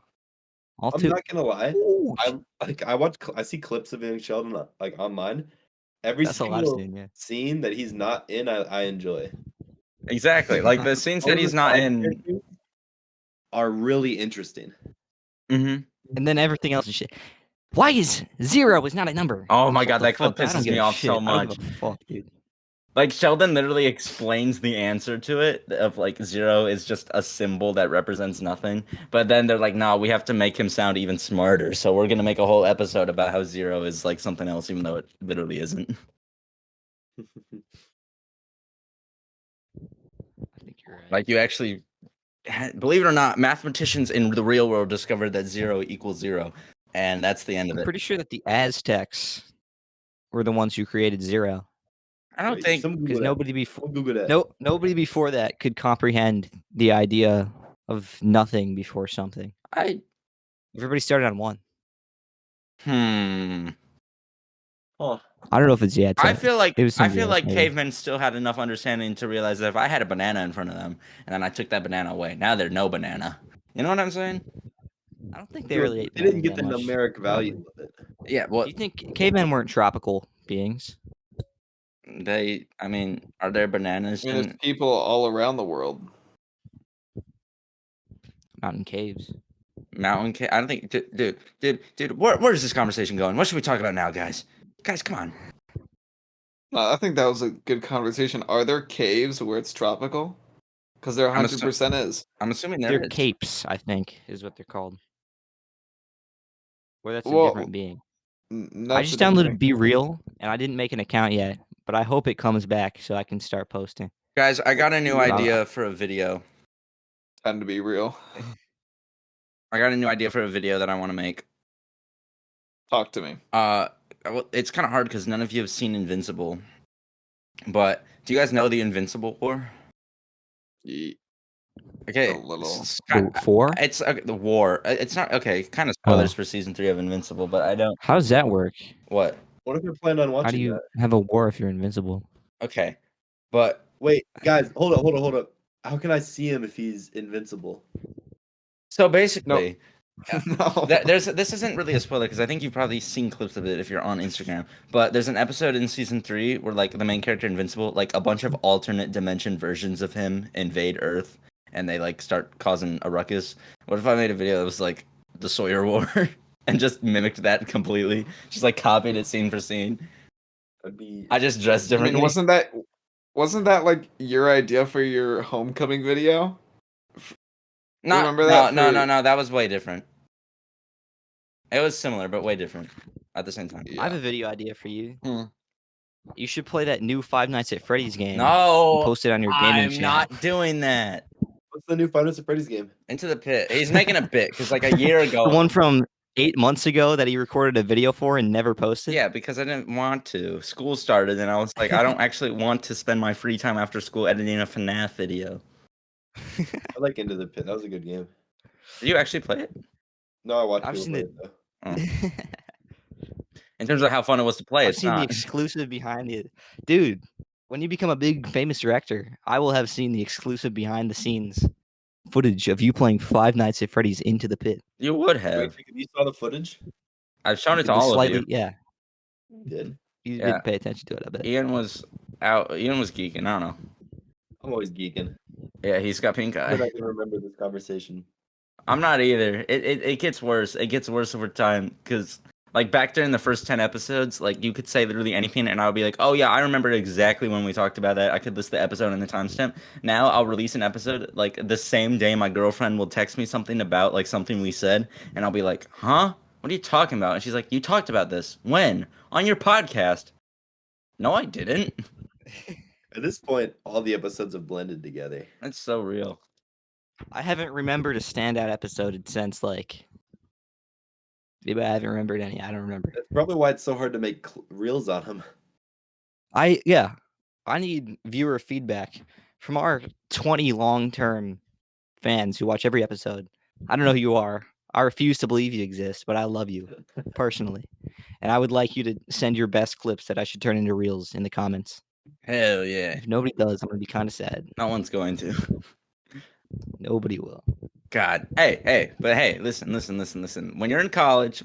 All I'm two. not gonna lie. Ooh, I see clips of Young Sheldon like online. Every that's a lot of single scene, yeah. scene that he's not in, I enjoy. Exactly. Like the scenes All that of he's the not side in. characters are really interesting. Mm-hmm. And then everything else is shit. Why is 0 is not a number? Oh my What god, the that clip fuck? I don't pisses give me a off shit. so I don't much. give a fuck, dude. Like Sheldon literally explains the answer to it of like 0 is just a symbol that represents nothing. But then they're like, no, we have to make him sound even smarter. So we're gonna make a whole episode about how 0 is like something else, even though it literally isn't. I think you're right. Like you actually, believe it or not, mathematicians in the real world discovered that 0 equals 0, and that's the end of I'm it. pretty sure that the Aztecs were the ones who created 0. I don't Wait, think. someone Because Google that. nobody before Someone Google that. nobody before that could comprehend the idea of nothing before something. Everybody started on 1. Huh. I don't know if it's the I Aztecs. feel like It was I somebody feel else, like maybe. cavemen still had enough understanding to realize that if I had a banana in front of them and then I took that banana away, now there's no banana. You know what I'm saying? I don't think they They really ate didn't get bananas the that much, numeric value probably. of it. Yeah. Do Well, you think cavemen weren't tropical beings? I mean, are there bananas I mean, in there's people all around the world. Not in caves. mountain cave? I don't think, dude. Where is this conversation going? What should we talk about now, guys? Guys, come on. I think that was a good conversation. Are there caves where it's tropical? Because there I'm 100% is. I'm assuming there They're is. capes, I think, is what they're called. Or that's a Well, different being. I That's just a different downloaded thing. Be Real, and I didn't make an account yet, but I hope it comes back so I can start posting. Guys, I got a new Wow. idea for a video. Time to be real. I got a new idea for a video that I want to make. Talk to me. Well, it's kind of hard because none of you have seen Invincible. But do you guys know the Invincible War? Ye- Okay, A little. Four? It's the war. It's not okay. Kind of spoilers for season 3 of Invincible, but I don't. How does that work? What? What if you're planning on watching How do you that? have a war if you're invincible? Okay, but Wait, guys, hold up. How can I see him if he's invincible? So basically, No. this isn't really a spoiler because I think you've probably seen clips of it if you're on Instagram. But there's an episode in season 3 where like the main character Invincible, like a bunch of alternate dimension versions of him invade Earth, and they like start causing a ruckus. What if I made a video that was like the Sawyer War and just mimicked that completely, just like copied it scene for scene? That'd be. I just dressed I differently. mean, wasn't that like your idea for your homecoming video? remember that No, for- no. That was way different. It was similar, but way different at the same time. I have a video idea for you. Hmm. You should play that new Five Nights at Freddy's game. No, and post it on your gaming I'm channel. not doing that. What's the new Five Nights at Freddy's game? Into the pit. He's making a bit because like a year ago. The one from 8 months ago that he recorded a video for and never posted. Yeah, because I didn't want to. School started, and I was like, I don't actually want to spend my free time after school editing a FNAF video. I like Into the Pit. That was a good game. Did you actually play it? No, I watched I've people seen play it. though. In terms of how fun it was to play, I've it's seen the not. exclusive behind it. Dude, when you become a big famous director, I will have seen the exclusive behind the scenes footage of you playing Five Nights at Freddy's Into the Pit. You would Wait, have. you saw the footage? I've shown it to The all slightly, of you. yeah. You did. You Yeah. didn't pay attention to it, I bet. Ian was out. Ian was geeking. I don't know. I'm always geeking. Yeah, he's got pink But eye. I can remember this conversation. I'm not either. It gets worse. It gets worse over time because like back during the first 10 episodes, like you could say literally anything and I would be like, oh yeah, I remember exactly when we talked about that. I could list the episode and the timestamp. Now I'll release an episode like the same day my girlfriend will text me something about like something we said and I'll be like, huh? What are you talking about? And she's like, you talked about this. When? On your podcast. No, I didn't. At this point, all the episodes have blended together. That's so real. I haven't remembered a standout episode since like. Maybe I haven't remembered any. I don't remember. That's probably why it's so hard to make reels on them. I need viewer feedback from our 20 long-term fans who watch every episode. I don't know who you are. I refuse to believe you exist, but I love you personally. And I would like you to send your best clips that I should turn into reels in the comments. Hell yeah. If nobody does, I'm going to be kind of sad. No one's going to. Nobody will. God. Hey, listen. When you're in college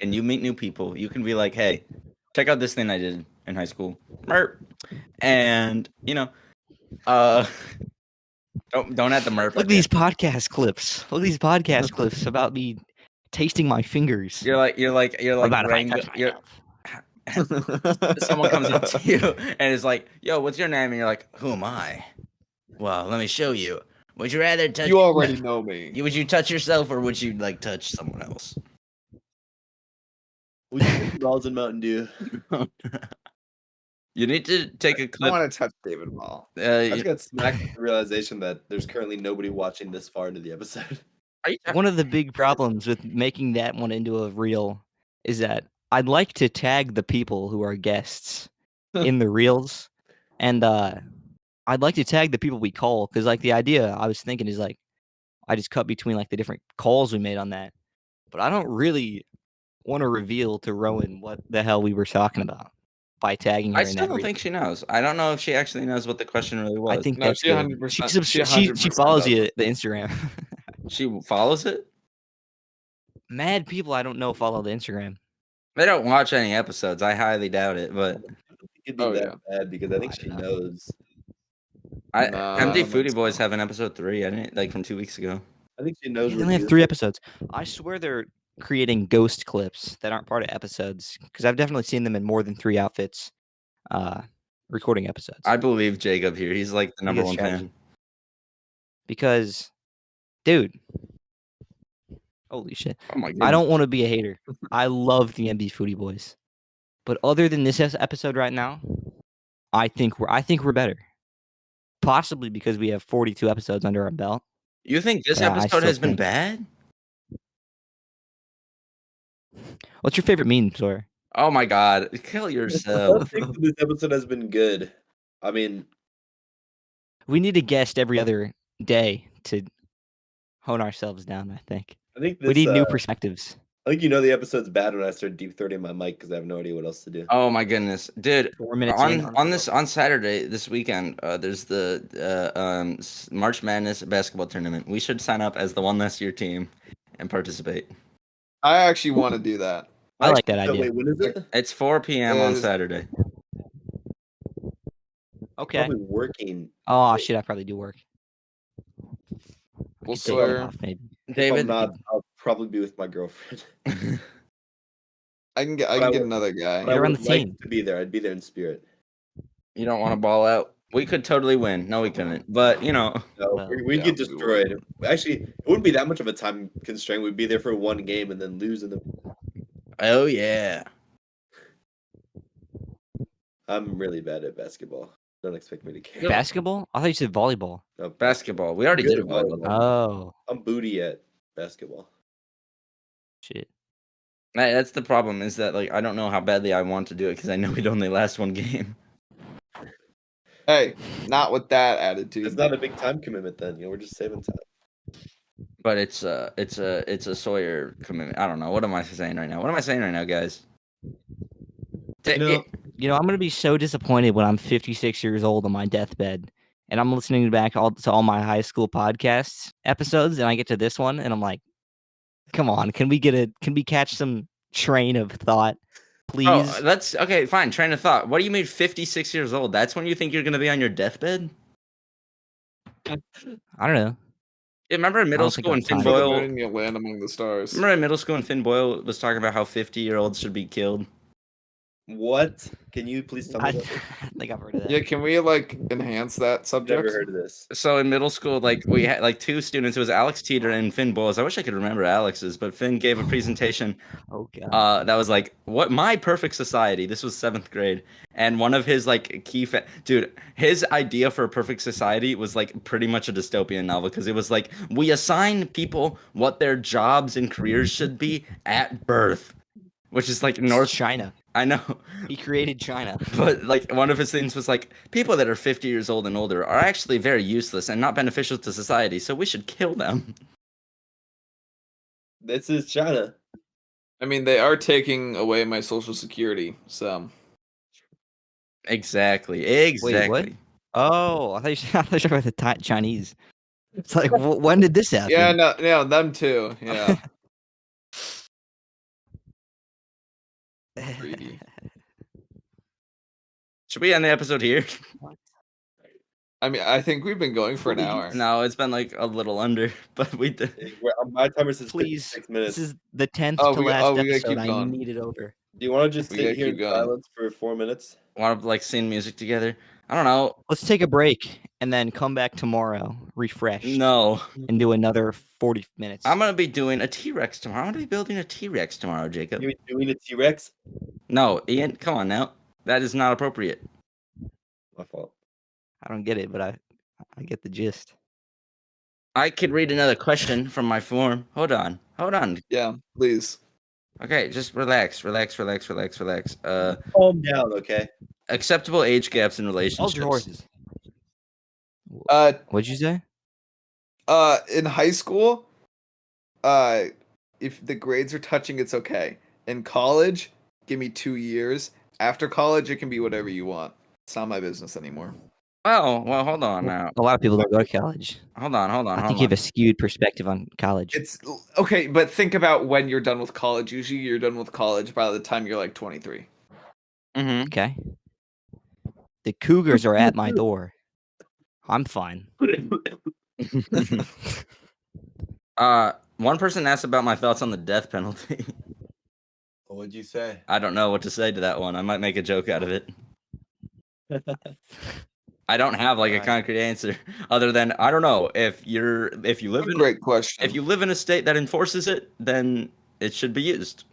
and you meet new people, you can be like, hey, check out this thing I did in high school. Merp. And, you know, don't have the merp. Look at these podcast clips. Look at these podcast clips about me tasting my fingers. You're like About if I Rango- touch my you're- mouth. someone comes up to you and is like, yo, what's your name? And you're like, who am I? Well, let me show you. Would you rather touch You already know me. Would you touch yourself or would you like touch someone else? Would you put balls in Mountain Dew? You need to take a I clip. want to touch David Ball. I just got smacked with the realization that there's currently nobody watching this far into the episode. Are you One of the big problems with making that one into a reel is that I'd like to tag the people who are guests in the reels, and I'd like to tag the people we call because, like, the idea I was thinking is like I just cut between like the different calls we made on that, but I don't really want to reveal to Rowan what the hell we were talking about by tagging her I in still that don't reel. think she knows. I don't know if she actually knows what the question really was. I think No, that's she good. 100%. She follows you at the Instagram. she follows it. Mad people I don't know follow the Instagram. They don't watch any episodes. I highly doubt it. But I don't think it'd be Oh, that yeah. bad because I think I she don't know. knows. I Nah, Empty I don't think Foodie Boys so. have an episode 3. I didn't like from 2 weeks ago. I think she knows. They what only it have is. 3 episodes. I swear they're creating ghost clips that aren't part of episodes because I've definitely seen them in more than 3 outfits recording episodes. I believe Jacob here. He's like the number Good one strategy. fan. Because, dude, holy shit. Oh my I god. don't want to be a hater. I love the MB Foodie Boys. But other than this episode right now, I think we're better. Possibly because we have 42 episodes under our belt. You think this Yeah, I episode still has been think- bad? What's your favorite meme, Sawyer? Oh my god. Kill I yourself. think that this episode has been good. I mean, We need a guest every other day to hone ourselves down, I think. I think this. We need new perspectives. I Like the episode's bad when I start deep throating my mic because I have no idea what else to do. Oh my goodness, dude! 4 minutes in. On Saturday this weekend, there's the March Madness basketball tournament. We should sign up as the one last year team and participate. I actually want to do that. I like that So idea. wait, when is it? It's 4 p.m. on Is- Saturday. Okay. Probably working. Oh shit! I probably do work. We'll Could take a day swear. off, maybe. If David, I'm not, I'll probably be with my girlfriend. I can get But I would- another guy. But I You're on would the like team. to be there. I'd be there in spirit. you don't want to ball out. We could totally win. No, we couldn't. But No, Well, we'd yeah, get we destroyed. Actually, it wouldn't be that much of a time constraint. We'd be there for one game and then lose in the. oh yeah. I'm really bad at basketball. Don't expect me to care. Basketball? I thought you said volleyball. No, Basketball. We already Good did at volleyball. volleyball. Oh I'm booty at basketball. shit! That's the problem. Is that like I don't know how badly I want to do it because I know we'd only last one game. Hey, not with that attitude. It's not a big time commitment then. We're just saving time. But it's a Sawyer commitment. I don't know. What am I saying right now? What am I saying right now, guys? You know, I'm gonna be so disappointed when I'm 56 years old on my deathbed, and I'm listening back to all my high school podcasts episodes, and I get to this one, and I'm like, "Come on, can we catch some train of thought, please?" Oh, that's okay. Fine. Train of thought. What do you mean 56 years old? That's when you think you're gonna be on your deathbed? I don't know. Yeah, remember in middle don't think school when I'm Finn tired. For the Boyle? moon, you'll land among the stars. Remember in middle school when Finn Boyle was talking about how 50-year-olds should be killed? What? Can you please tell me? I About think I've heard of that. Yeah, can we like enhance that I've subject? never heard of this. So in middle school, like we had like two students. It was Alex Teeter and Finn Boyles. I wish I could remember Alex's, but Finn gave a presentation Oh god. that was like what my perfect society. This was 7th grade, and one of his like dude, his idea for a perfect society was like pretty much a dystopian novel because it was like we assign people what their jobs and careers should be at birth, which is like It's North. China. I know. He created China. But like one of his things was like people that are 50 years old and older are actually very useless and not beneficial to society, so we should kill them. This is China. I mean, they are taking away my social security, so Exactly. what? Oh, I thought you were talking about the Chinese. It's like, when did this happen? yeah, no, them too. Yeah, greedy. Oh, Oh, Should we end the episode here? I mean, I think we've been going for an hour. No, it's been like a little under, but we did. My timer says Please, 56 minutes. this is the 10th Oh, to we last gotta episode. keep I going. need it over. Do you want to just We sit gotta here keep in going. silence for 4 minutes? Want to like sing music together? I don't know. Let's take a break and then come back tomorrow, refreshed, No, and do another 40 minutes. I'm gonna be doing a T-Rex tomorrow. I'm gonna be building a T-Rex tomorrow, Jacob. You doing a T-Rex? No, Ian, come on now. That is not appropriate. My fault. I don't get it, but I get the gist. I could read another question from my form. Hold on. Yeah, please. Okay, just relax. Calm down, okay? Acceptable age gaps in Hold relationships. your horses. Uh, What'd you say? in high school, if the grades are touching, it's okay. In college, give me 2 years. After college, it can be whatever you want. It's not my business anymore. Oh, well, hold on now. A lot of people don't go to college. Hold on. I think you have a skewed perspective on college. It's okay, but think about when you're done with college. Usually, you're done with college by the time you're like 23. Mm-hmm. Okay. The Cougars are at my door. I'm fine. One person asked about my thoughts on the death penalty. What'd you say? I don't know what to say to that one. I might make a joke out of it. I don't have like a Alright. concrete answer other than I don't know if you live in Great question. if you live in a state that enforces it, then it should be used.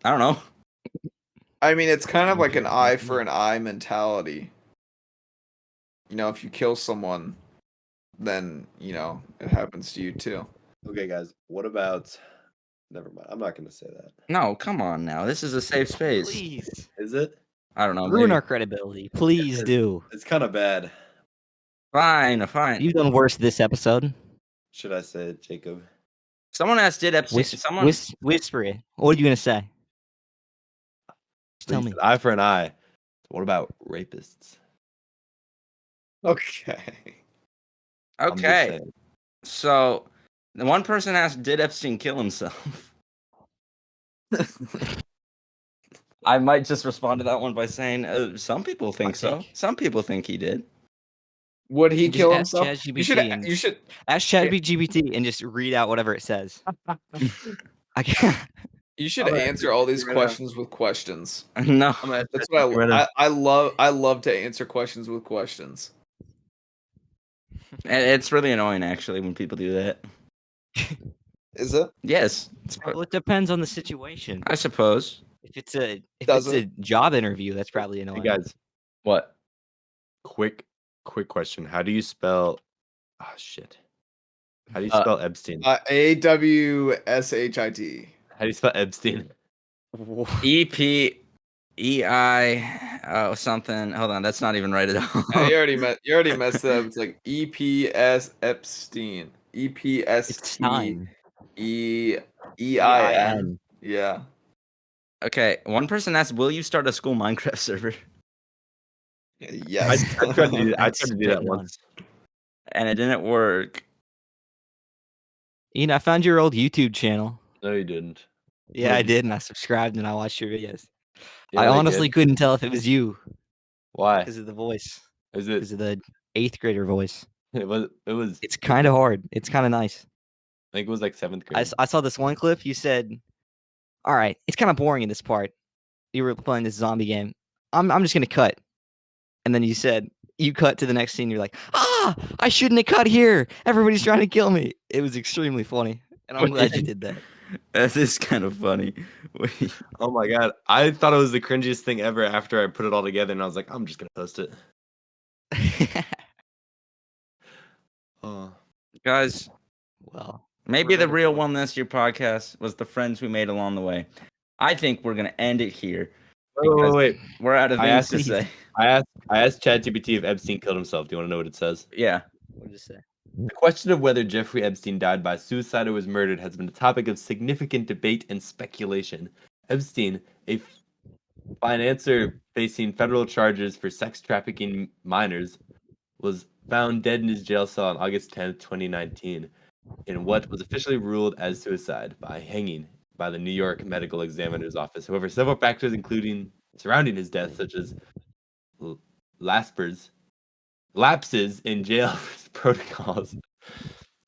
I don't know. I mean, it's kind of like an eye for an eye mentality. You know, if you kill someone, then, you know, it happens to you too. Okay, guys. What about? Never mind. I'm not gonna say that. No, come on now. This is a safe space. Please. Is it? I don't know. Ruin maybe. our credibility. Please do. It's kind of bad. Fine. You've done worse this episode. Should I say it, Jacob? Someone asked, did Epstein? Someone. Whisper it. What are you gonna say? Just tell He me. said, eye for an eye. What about rapists? Okay. I'm just Okay. saying. So, the one person asked, did Epstein kill himself? I might just respond to that one by saying, some people think so. take. Some people think he did. Would he Just kill ask himself? ChatGPT and- You should. Ask ChatGPT and just read out whatever it says. I can't. You should I'm gonna answer all these right now. questions with questions. No. I'm gonna That's what right now. I love to answer questions with questions. It's really annoying, actually, when people do that. Is it? Yes. Well, it depends on the situation. I suppose. If it's a Does job interview, that's probably Hey annoying. guys, What? quick question. How do you spell? Oh shit. How do you spell Epstein? AWSHIT. How do you spell Epstein? EPEI something. Hold on, that's not even right at all. You already messed it up. It's like EPS Epstein. It's time. EPSTEIN. Yeah. Okay, one person asked, "Will you start a school Minecraft server?" Yes. I tried to do that Spitting on. once. And it didn't work. Ian, I found your old YouTube channel. No, you didn't. Yeah, I What'd you- did, and I subscribed and I watched your videos. Yeah, I they honestly did. couldn't tell if it was you Why? because of the voice, Is it? because of the 8th grader voice. It was. It was. It's kind of hard. It's kind of nice. I think it was like 7th grade. I saw this one clip. You said, "All right, it's kind of boring in this part." You were playing this zombie game. I'm just gonna cut, and then you said you cut to the next scene. You're like, I shouldn't have cut here. Everybody's trying to kill me. It was extremely funny, and I'm glad you did that. That is kind of funny. Wait. Oh my god! I thought it was the cringiest thing ever. After I put it all together, and I was like, I'm just gonna post it. Oh. Guys, Well, maybe the real One Last Year podcast was the friends we made along the way. I think we're gonna end it here. Wait. We're out of I things asked to you- say. I asked ChatGPT if Epstein killed himself. Do you want to know what it says? Yeah. what did it say? The question of whether Jeffrey Epstein died by suicide or was murdered has been a topic of significant debate and speculation. Epstein, a financier facing federal charges for sex trafficking minors, was found dead in his jail cell on August 10th, 2019, in what was officially ruled as suicide by hanging by the New York Medical Examiner's Office. However, several factors surrounding his death, such as lapses in jail protocols,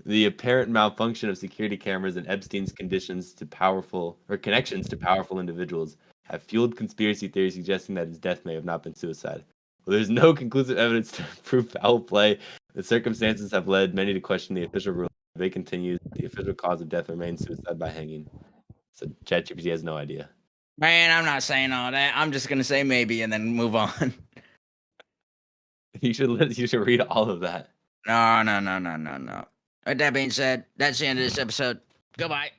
the apparent malfunction of security cameras, and Epstein's connections to powerful individuals, have fueled conspiracy theories suggesting that his death may have not been suicide. Well, there's no conclusive evidence to prove foul play. The circumstances have led many to question the official ruling. They continues, the official cause of death remains suicide by hanging. So ChatGPT has no idea. Man, I'm not saying all that. I'm just gonna say maybe and then move on. You should read all of that. No. With that being said, that's the end of this episode. Goodbye.